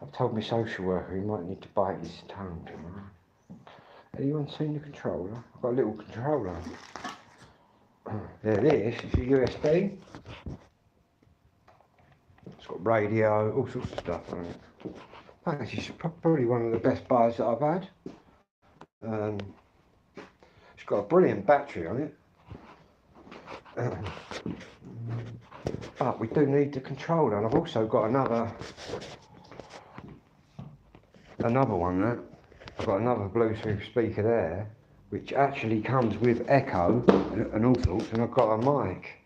I've told my social worker he might need to bite his tongue tomorrow. Anyone seen the controller? I've got a little controller. There it is, it's a USB. It's got radio, all sorts of stuff on it. Actually, it's probably one of the best buys that I've had. It's got a brilliant battery on it. But we do need the controller, and I've also got another one there. I've got another Bluetooth speaker there, which actually comes with echo and all sorts, and I've got a mic.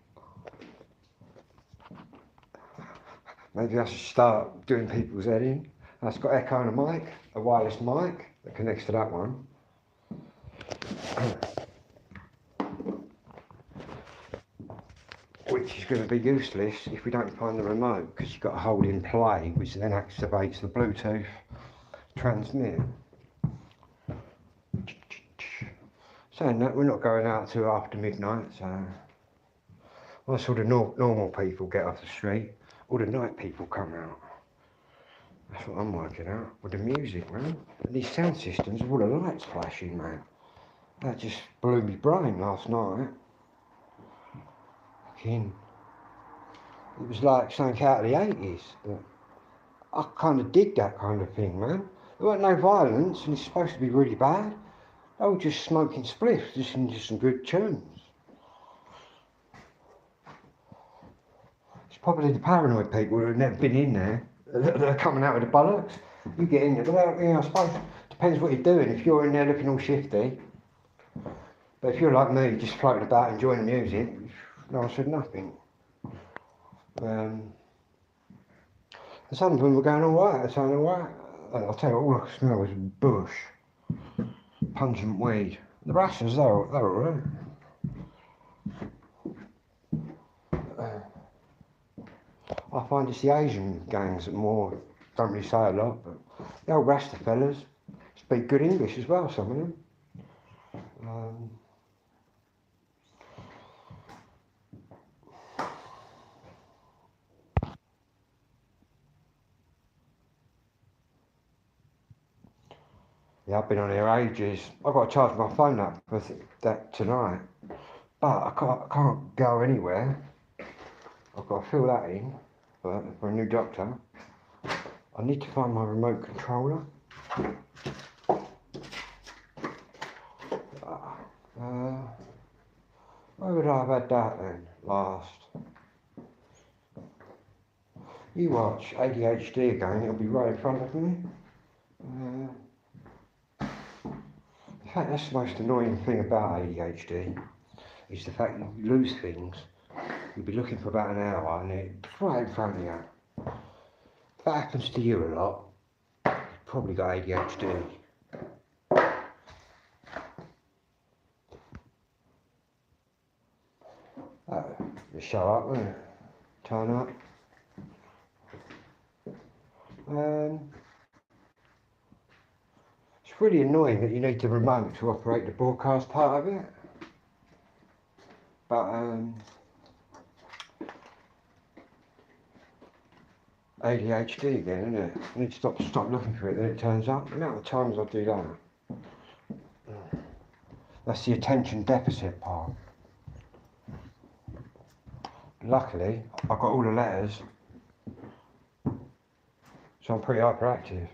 Maybe I should start doing people's head in. That's got echo and a mic, a wireless mic that connects to that one. Which is going to be useless if we don't find the remote, because you've got to hold in play, which then activates the Bluetooth transmit. Saying that, we're not going out till after midnight, so once all the normal people get off the street, all the night people come out. That's what I'm working out with the music, man. And these sound systems with all the lights flashing, man. That just blew me brain last night. Fucking, it was like something out of the 80s. But I kind of dig that kind of thing, man. There weren't no violence, and it's supposed to be really bad. They were just smoking spliffs, listening to some good tunes. It's probably the paranoid people who have never been in there that are coming out with the bollocks. You get in there, but I suppose it depends what you're doing. If you're in there looking all shifty, but if you're like me, just floating about enjoying the music, no one said nothing. And some of them were going alright, saying alright. I'll tell you what, all I smell was bush, pungent weed. The Russians, they're alright. I find it's the Asian gangs that more don't really say a lot, but the old Rasta fellas speak good English as well, some of them. Yeah, I've been on here ages. I've got to charge my phone up for that tonight. but I can't go anywhere. I've got to fill that in for a new doctor. I need to find my remote controller. Where would I have had that then, last? You watch ADHD again, it'll be right in front of me. In fact, that's the most annoying thing about ADHD, is the fact that you lose things. You'll be looking for about an hour and it's right in front of you. If that happens to you a lot, you've probably got ADHD. You show up, won't it? Turn up. It's really annoying that you need the remote to operate the broadcast part of it. But ADHD again, isn't it? I need to stop looking for it, then it turns up. The amount of times I do that. That's the attention deficit part. Luckily, I've got all the letters, so I'm pretty hyperactive.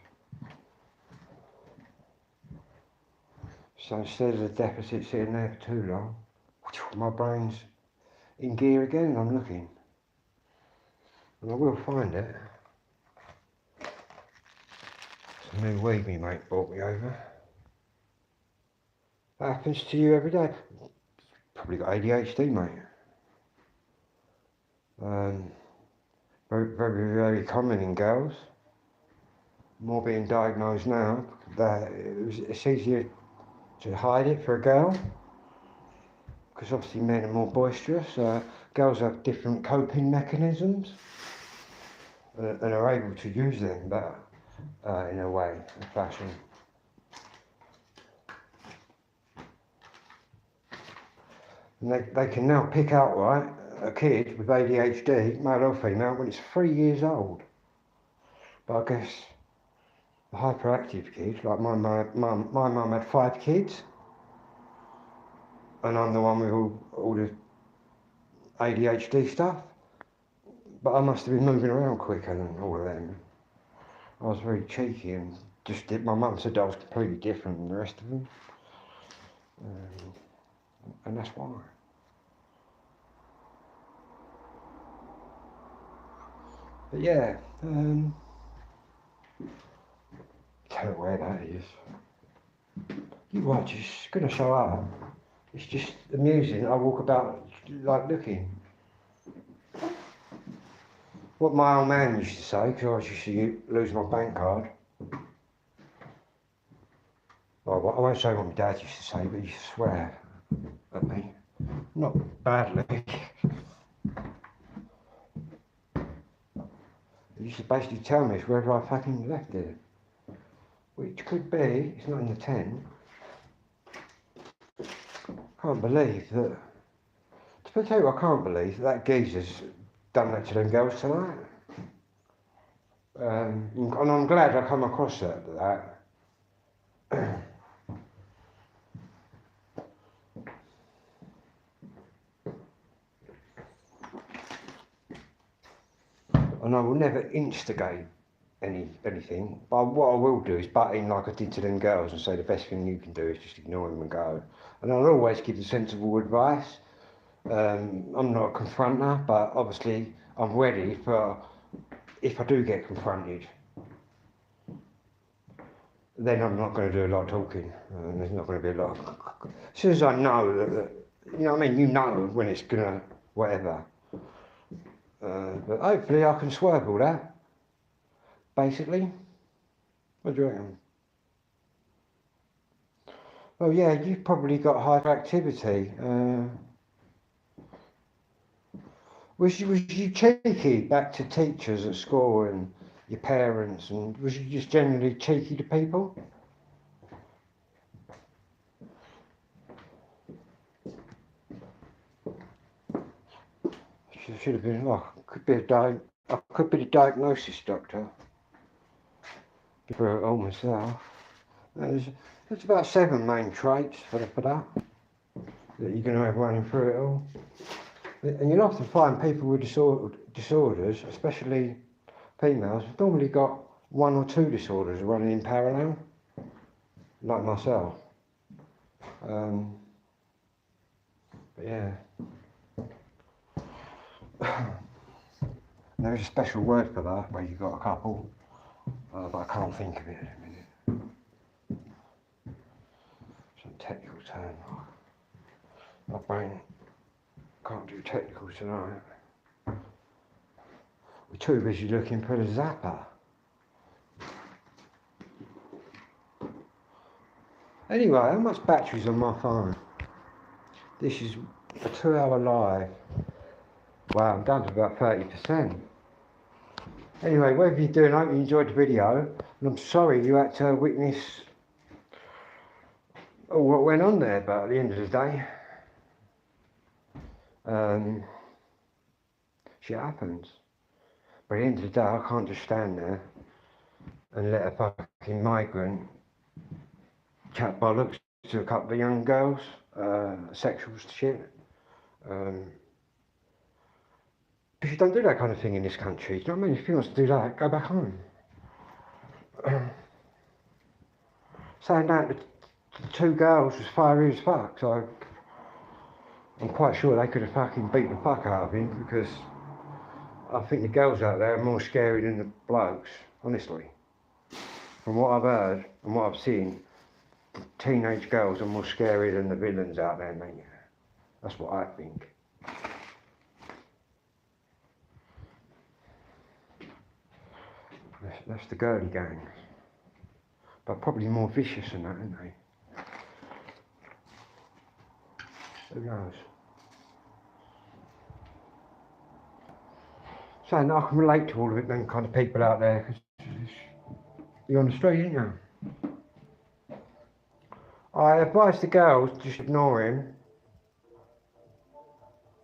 So instead of the deficit sitting there for too long, my brain's in gear again and I'm looking. And I will find it. It's a new weed me mate brought me over. That happens to you every day. Probably got ADHD, mate. Very common in girls. More being diagnosed now. It's easier to hide it for a girl, because obviously men are more boisterous. Girls have different coping mechanisms and are able to use them better in a way, in fashion. And they can now pick out, right, a kid with ADHD, male or female, when it's 3 years old. But I guess the hyperactive kids, like my mum had 5 kids, and I'm the one with all the ADHD stuff. But I must have been moving around quicker than all of them. I was very cheeky and just did. My mum said I was completely different than the rest of them, and that's why. But yeah, don't know where that is. You watch, it's going to show up. It's just amusing. I walk about like looking. What my old man used to say, because I always used to lose my bank card. Well, I won't say what my dad used to say, but he used to swear at me. Not badly. He used to basically tell me it's wherever I fucking left it. Which could be, it's not in the tent. Can't believe that. To tell you what I can't believe, that geezer's done that to them girls tonight. And I'm glad I come across that. And I will never instigate anything, but what I will do is butt in like I did to them girls and say the best thing you can do is just ignore them and go. And I'll always give the sensible advice. I'm not a confronter, but obviously I'm ready for if I do get confronted. Then I'm not going to do a lot of talking. There's not going to be a lot of... As soon as I know that you know what I mean, you know when it's going to whatever. But hopefully I can swerve all that. Basically. What do you reckon? Well, yeah, you've probably got hyperactivity. Was you cheeky back to teachers at school and your parents, and was you just generally cheeky to people? Should have been. Oh, I could be the diagnosis doctor. For all myself. There's about 7 main traits for that. that you're going to have running through it all. And you'll often find people with disorders, especially females, have normally got one or two disorders running in parallel, like myself. But yeah. There is a special word for that, where you've got a couple, but I can't think of it at the minute. Some technical term. My brain can't do technical tonight. We're too busy looking for the zapper. Anyway, how much battery's on my phone? This is a 2-hour live. Wow, I'm down to about 30%. Anyway, whatever you're doing, I hope you enjoyed the video. And I'm sorry you had to witness what went on there, but at the end of the day, shit happens. But at the end of the day, I can't just stand there and let a fucking migrant chat bollocks to a couple of young girls, sexual shit. Because you don't do that kind of thing in this country. Do you know what I mean? If you want to do that, go back home. Saying that the two girls was fiery as fuck, so I'm quite sure they could have fucking beat the fuck out of him, because I think the girls out there are more scary than the blokes, honestly. From what I've heard and what I've seen, teenage girls are more scary than the villains out there, mate. That's what I think. That's the girly gangs. But probably more vicious than that, aren't they? Who knows? Saying I can relate to all of it, them kind of people out there, because you're on the street, aren't you? I advised the girls to just ignore him,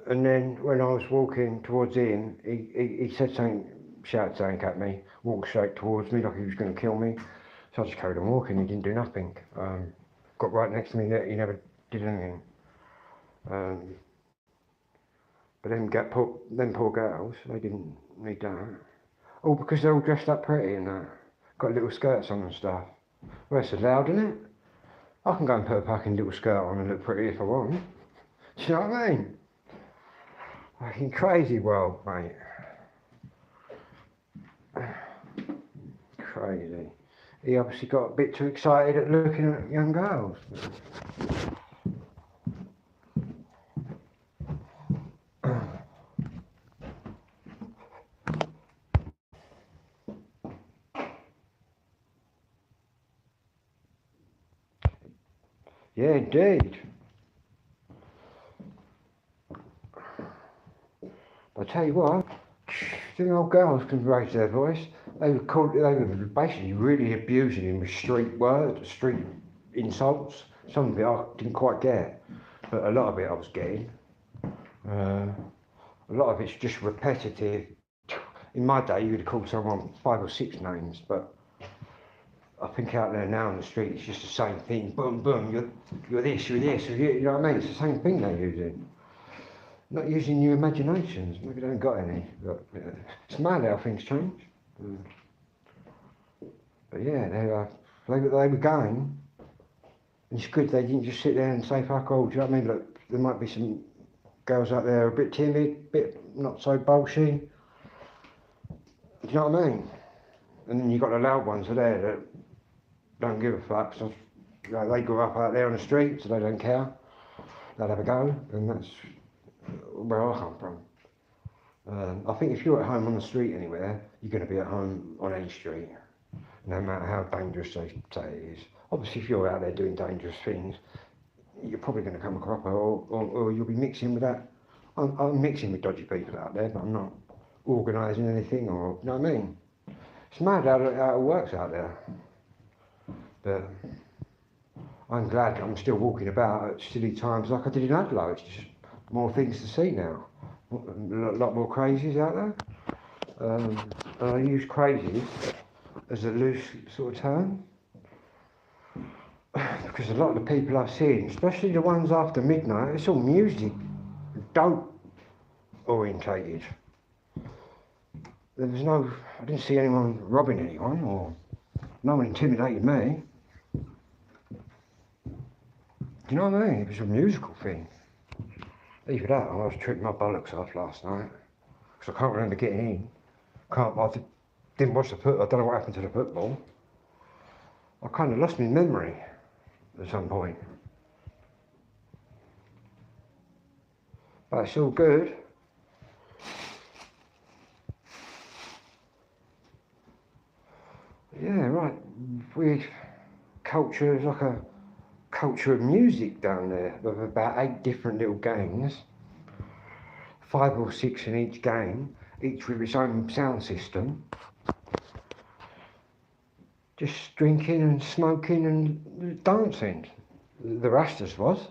and then when I was walking towards him, he said something, shouted something at me, walked straight towards me like he was going to kill me. So I just carried on walking. He didn't do nothing. Got right next to me, he never did anything. But them poor girls, they didn't need that. All because they're all dressed up pretty and that. Got little skirts on and stuff. Well, it's allowed, isn't it? I can go and put a fucking little skirt on and look pretty if I want. Do you know what I mean? Fucking crazy world, mate. Crazy. He obviously got a bit too excited at looking at young girls. Yeah, indeed. I tell you what, them old girls can raise their voice. They were basically really abusing him with street words, street insults. Some of it I didn't quite get, but a lot of it I was getting. A lot of it's just repetitive. In my day, you would have called someone 5 or 6 names, but I think out there now on the street, it's just the same thing. Boom, boom, you're this, you know what I mean? It's the same thing they're using. Not using your imaginations, maybe they haven't got any. But, it's mad how things change. But yeah, they were going. And it's good they didn't just sit there and say fuck all, do you know what I mean? Look, there might be some girls out there a bit timid, a bit not so bolshy. Do you know what I mean? And then you've got the loud ones there that don't give a fuck. So, you know, they grew up out there on the street, so they don't care. They'll have a go, and that's where I come from. I think if you're at home on the street anywhere, you're going to be at home on any street, no matter how dangerous they say it is. Obviously, if you're out there doing dangerous things, you're probably going to come across or you'll be mixing with that. I'm mixing with dodgy people out there, but I'm not organising anything, or, you know what I mean? It's mad how it works out there. But I'm glad I'm still walking about at silly times like I did in Adelaide. It's just more things to see now. A lot more crazies out there. And I use crazies as a loose sort of term. because a lot of the people I've seen, especially the ones after midnight, it's all music, dope orientated. There was no, I didn't see anyone robbing anyone, or no one intimidated me. Do you know what I mean? It was a musical thing. Either that, or I was tripping my bollocks off last night, because I can't remember getting in. Didn't watch the football, I don't know what happened to the football. I kind of lost my memory at some point. But it's all good. Yeah, right. Weird culture, it's like a culture of music down there, with about 8 different little gangs, 5 or 6 in each gang, each with its own sound system. Just drinking and smoking and dancing. The Rastas was.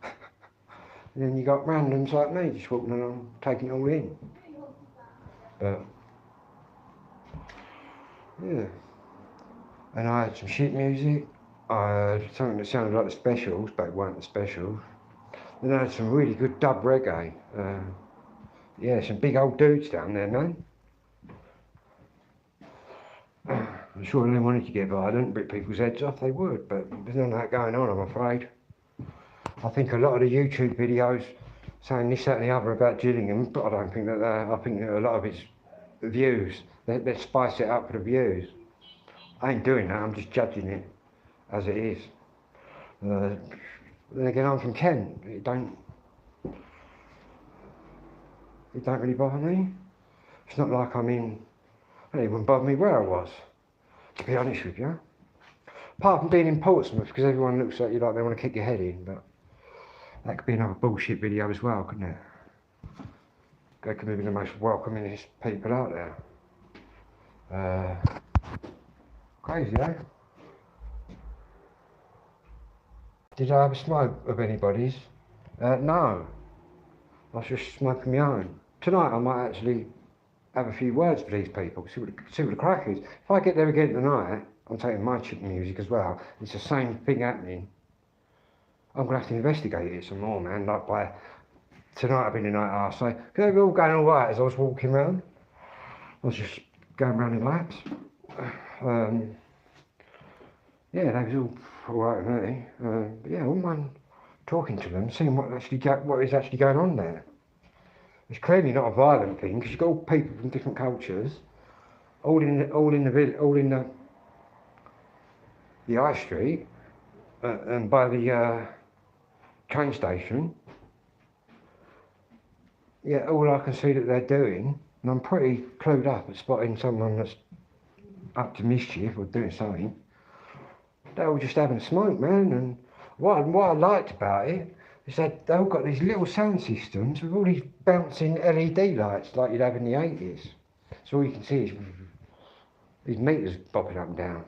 And then you got randoms like me just walking along, taking it all in. But yeah. And I had some shit music. I had something that sounded like the Specials, but it weren't the Specials. Then I had some really good dub reggae. Yeah, some big old dudes down there, man. I'm sure if they wanted to get violent, rip people's heads off, they would, but there's none of that going on, I'm afraid. I think a lot of the YouTube videos saying this, that and the other about Gillingham, but I don't think that I think that a lot of it's views. They spice it up for the views. I ain't doing that, I'm just judging it as it is. Then again, I'm from Kent. It don't really bother me. It's not like it wouldn't bother me where I was, to be honest with you. Apart from being in Portsmouth, because everyone looks at you like they want to kick your head in, but that could be another bullshit video as well, couldn't it? They could be the most welcomingest people out there. Crazy, eh? Did I have a smoke of anybody's? No. I was just smoking my own. Tonight I might actually have a few words for these people, see what the crack is. If I get there again tonight, I'm taking my chip music as well. It's the same thing happening. I'm gonna have to investigate it some more, man. Like by tonight I've been the night after, so because they were all going all right as I was walking around. I was just going around in laps. Yeah, they was all right with me. But yeah, I wouldn't mind talking to them, seeing what is actually going on there. It's clearly not a violent thing because you've got all people from different cultures, all in the high street and by the train station. Yeah, all I can see that they're doing, and I'm pretty clued up at spotting someone that's up to mischief or doing something. They're all just having a smoke, man. And what I liked about it is that they all got these little sound systems with all these bouncing LED lights like you'd have in the 80s. So all you can see is these meters bobbing up and down.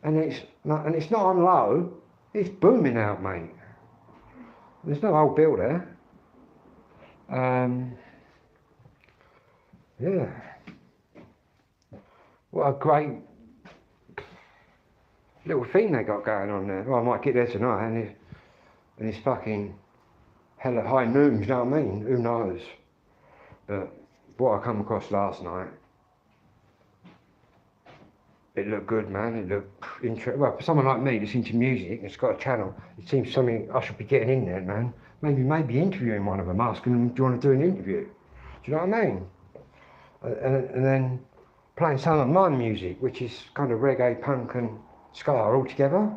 And it's not on low, it's booming out, mate. There's no old bill there. Yeah. What a great little thing they got going on there. Well, I might get there tonight and it's fucking hell at high noon, you know what I mean? Who knows? But what I come across last night, it looked good, man. It looked interesting. Well, for someone like me that's into music, it's got a channel, it seems something I should be getting in there, man. Maybe interviewing one of them, asking them, do you want to do an interview? Do you know what I mean? And then playing some of my music, which is kind of reggae, punk and ska all together,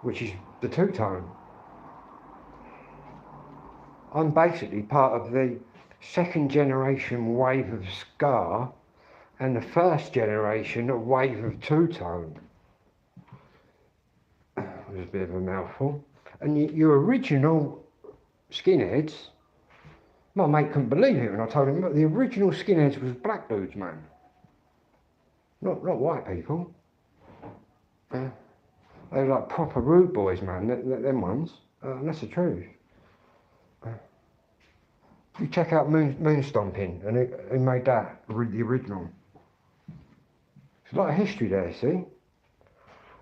which is the two-tone. I'm basically part of the second generation wave of ska and the first generation of wave of two-tone. It was a bit of a mouthful. And your original skinheads, my mate couldn't believe it when I told him, the original skinheads was black dudes, man. Not white people. They were like proper rude boys, man, them ones. And that's the truth. You check out Moon Stomping, and who made that, the original. There's a lot of history there, see?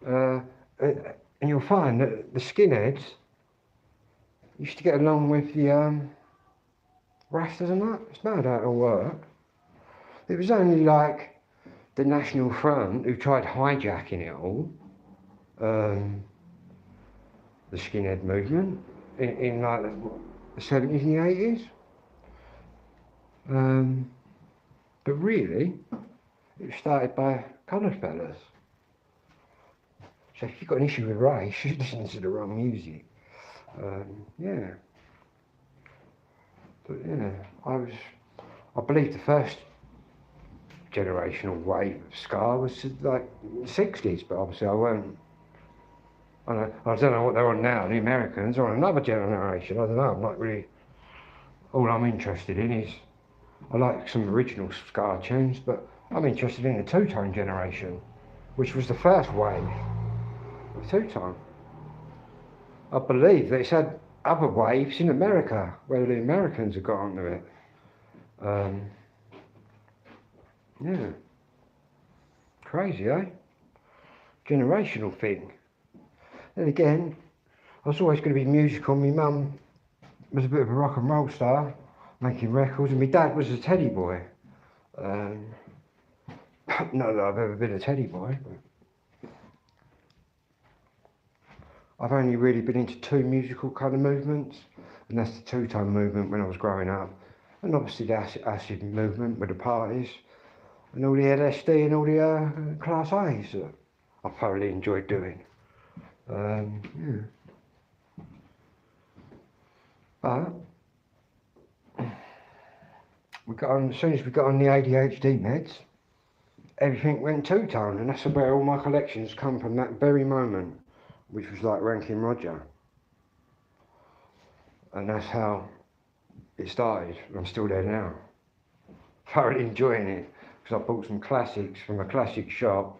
Uh, and you'll find that the skinheads used to get along with the Rastas and that. It's mad how it all worked. It was only like the National Front who tried hijacking it all, the skinhead movement, in like the 70s and the 80s. But really, it was started by coloured fellas. So if you've got an issue with race, you're listening to the wrong music. Yeah. But yeah, I believe the first generational wave of ska was like the 60s, but obviously I don't know what they're on now. The Americans are on another generation. I don't know. I'm not really. All I'm interested in is I like some original ska tunes, but I'm interested in the two-tone generation, which was the first wave of two-tone. I believe that it's had other waves in America where the Americans have got onto it. Yeah. Crazy, eh? Generational thing. Then again, I was always going to be musical. My mum was a bit of a rock and roll star, making records, and my dad was a teddy boy. Not that I've ever been a teddy boy, but I've only really been into two musical kind of movements, and that's the two-tone movement when I was growing up, and obviously the acid movement with the parties, and all the LSD and all the Class A's that I thoroughly enjoyed doing. Yeah. But we got on, as soon as we got on the ADHD meds, everything went two-tone, and that's where all my collections come from, that very moment, which was like Rankin Roger. And that's how it started. I'm still there now. Thoroughly enjoying it, because I bought some classics from a classic shop.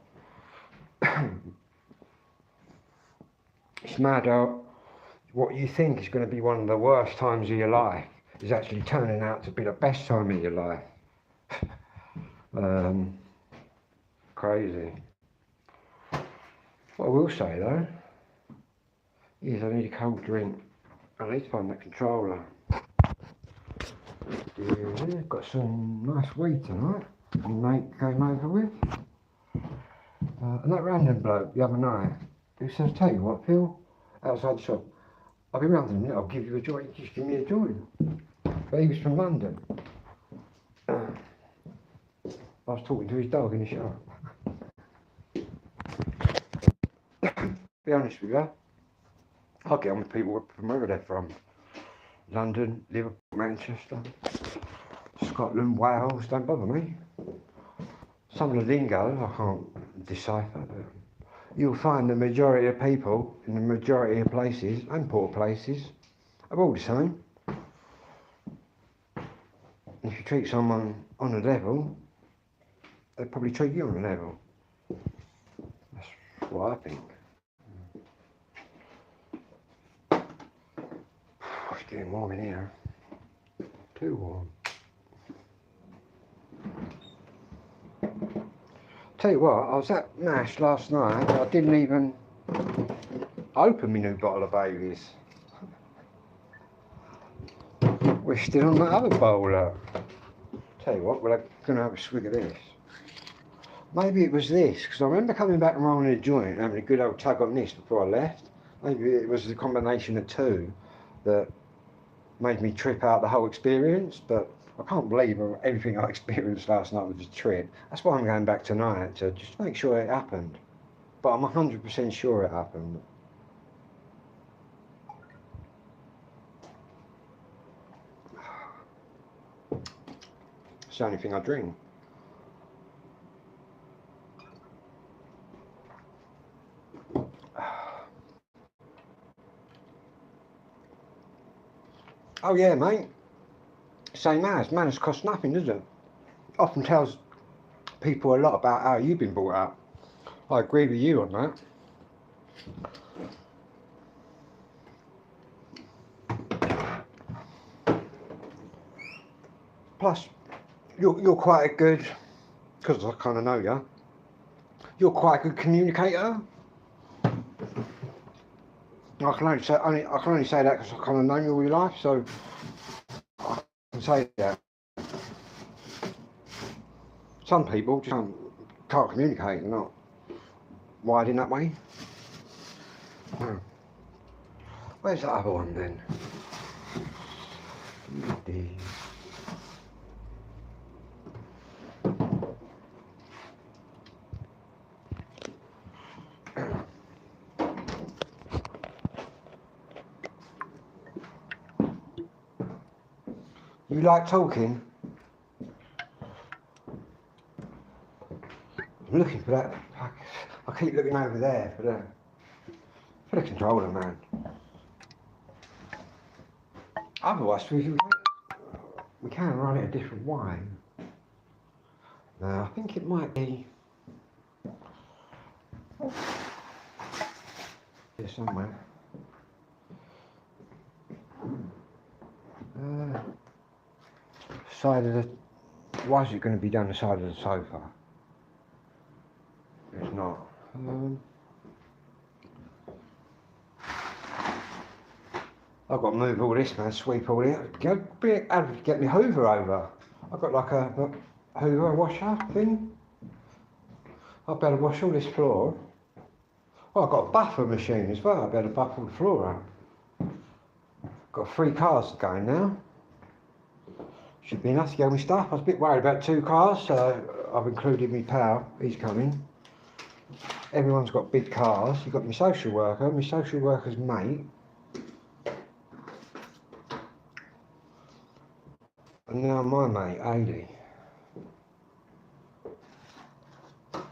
It's mad how what you think is going to be one of the worst times of your life is actually turning out to be the best time of your life. Crazy. What I will say though is I need a cold drink. I need to find that controller. Yeah, got some nice weed tonight. My mate came over with. And that random bloke the other night, who says, tell you what, Phil, outside the shop, I'll be round in a minute, I'll give you a joint, just give me a joint. But he was from London. I was talking to his dog in the shop. Be honest with you, I'll get on with people from wherever they're from. London, Liverpool, Manchester, Scotland, Wales, don't bother me. Some of the lingo I can't decipher, but you'll find the majority of people in the majority of places, and poor places, are all the same. If you treat someone on a level, they'll probably treat you on a level. That's what I think. It's getting warm in here. Too warm. Tell you what, I was at Nash last night and I didn't even open my new bottle of Baileys. We're still on that other bowler. Tell you what, we're going to have a swig of this. Maybe it was this, because I remember coming back and rolling a joint and having a good old tug on this before I left. Maybe it was the combination of two that made me trip out the whole experience, but I can't believe everything I experienced last night was a trip. That's why I'm going back tonight, to just make sure it happened. But I'm 100% sure it happened. It's the only thing I drink. Oh yeah, mate. Same as manners cost nothing, does it? Often tells people a lot about how you've been brought up. I agree with you on that. Plus, you're quite a good, because I kind of know you. You're quite a good communicator. I can only say that because I kind of know you all your life, so I can say that. Some people just can't communicate, they're not wired in that way. Where's that other one then? You like talking? I'm looking for that. I keep looking over there for the controller, man. Otherwise, we can run it a different way. Now, I think it might be here somewhere. Side of the. Why is it going to be down the side of the sofa? It's not. I've got to move all this, man. Sweep all this. Get me Hoover over. I've got like a Hoover washer thing. I'll be able to wash all this floor. Well, I've got a buffer machine as well. I'll be able to buff all the floor out. Got 3 cars going now. Should be enough to get me stuff. I was a bit worried about 2 cars, so I've included my pal. He's coming. Everyone's got big cars. You've got my social worker's mate. And now my mate, Ailey.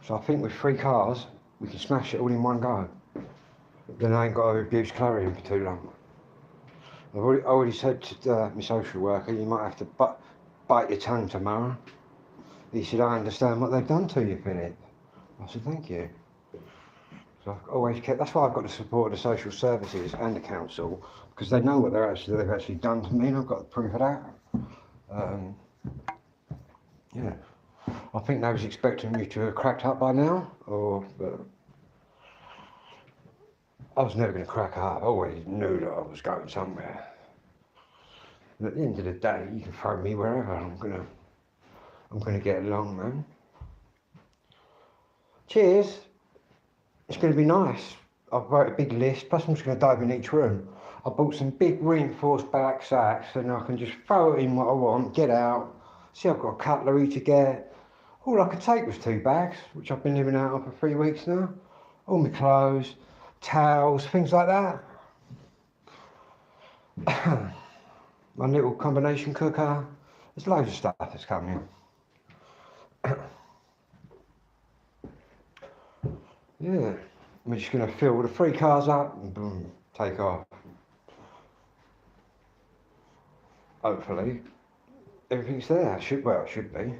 So I think with 3 cars, we can smash it all in one go. Then I ain't got to abuse Chloe for too long. I've already said to my social worker, you might have to bite your tongue tomorrow. He said, I understand what they've done to you, Philip. I said, thank you. So I've always kept, that's why I've got the support of the social services and the council, because they know what they've actually done to me, and I've got the proof of that. Yeah. I think they was expecting me to have cracked up by now, but I was never going to crack up. I always knew that I was going somewhere. And at the end of the day, you can throw me wherever. I'm gonna get along, man. Cheers. It's going to be nice. I've wrote a big list. Plus, I'm just going to dive in each room. I bought some big reinforced back sacks, and I can just throw it in what I want, get out. See, I've got cutlery to get. All I could take was 2 bags, which I've been living out of for 3 weeks now. All my clothes, towels, things like that. My little combination cooker. There's loads of stuff that's coming. Yeah, we're just going to fill the 3 cars up and boom, take off. Hopefully, everything's there. It should be.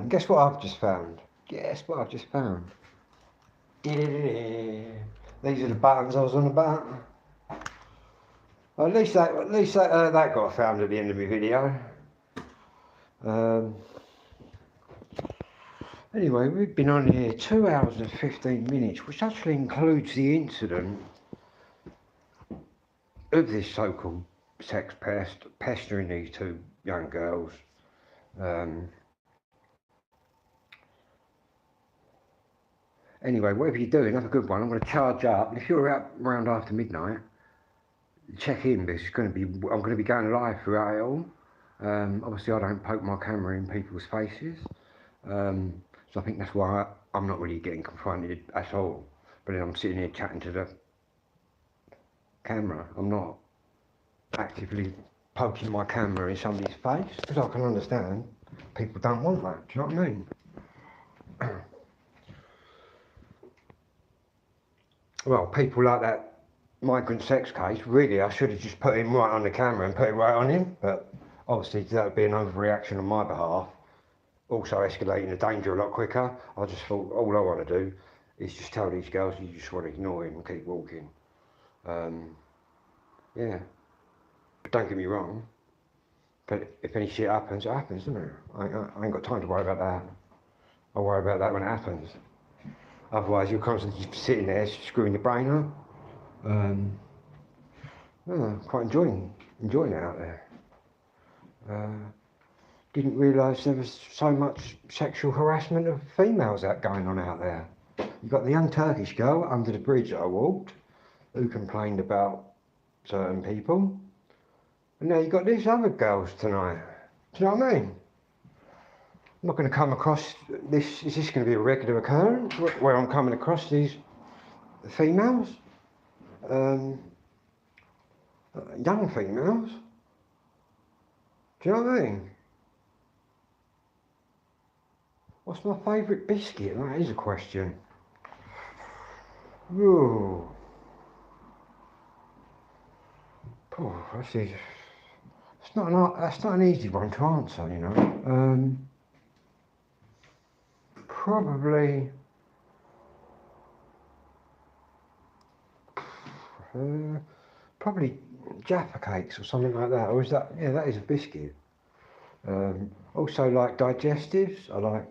Guess what I've just found? These are the buttons I was on about. At least that got found at the end of my video. Anyway, we've been on here 2 hours and 15 minutes, which actually includes the incident of this so-called sex pest pestering these 2 young girls. Anyway, whatever you're doing, have a good one. I'm going to charge up. And if you're out around after midnight, check in, because I'm going to be going live throughout it all. Obviously, I don't poke my camera in people's faces. So I think that's why I'm not really getting confronted at all. But then I'm sitting here chatting to the camera. I'm not actively poking my camera in somebody's face, because I can understand people don't want that. Do you know what I mean? Well, people like that migrant sex case, really, I should have just put him right on the camera and put it right on him. But obviously, that would be an overreaction on my behalf. Also escalating the danger a lot quicker. I just thought all I want to do is just tell these girls you just want to ignore him and keep walking. Yeah. Don't get me wrong, but if any shit happens, it happens, doesn't it? I ain't got time to worry about that. I'll worry about that when it happens. Otherwise, you're constantly sitting there screwing your brain up. Quite enjoying it out there. Didn't realise there was so much sexual harassment of females going on out there. You've got the young Turkish girl under the bridge that I walked, who complained about certain people. And now you've got these other girls tonight. Do you know what I mean? I'm not going to come across this. Is this going to be a regular occurrence where I'm coming across these females? Young females? Do you know what I mean? What's my favourite biscuit? That is a question. Ooh. Oh, that's not an easy one to answer, you know. Probably probably Jaffa cakes or something like that. Or is that? Yeah, that is a biscuit. Also like digestives. I like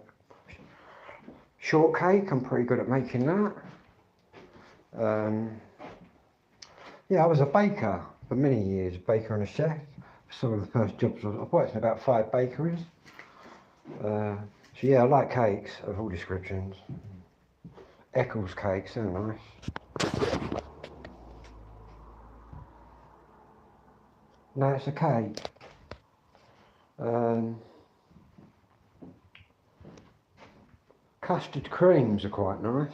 shortcake. I'm pretty good at making that. Yeah, I was a baker for many years, baker and a chef. Some of the first jobs I've worked in about 5 bakeries. So yeah, I like cakes of all descriptions. Eccles cakes, they're nice. No, it's a cake. Custard creams are quite nice.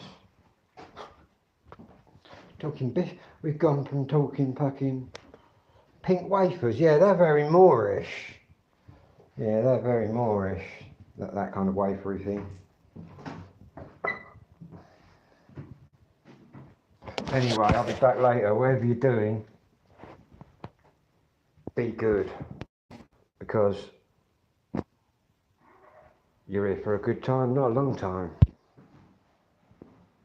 We've gone from talking fucking pink wafers. Yeah, they're very Moorish. Yeah, they're very Moorish. That kind of wafery thing. Anyway, I'll be back later. Whatever you're doing, be good, because you're here for a good time, not a long time.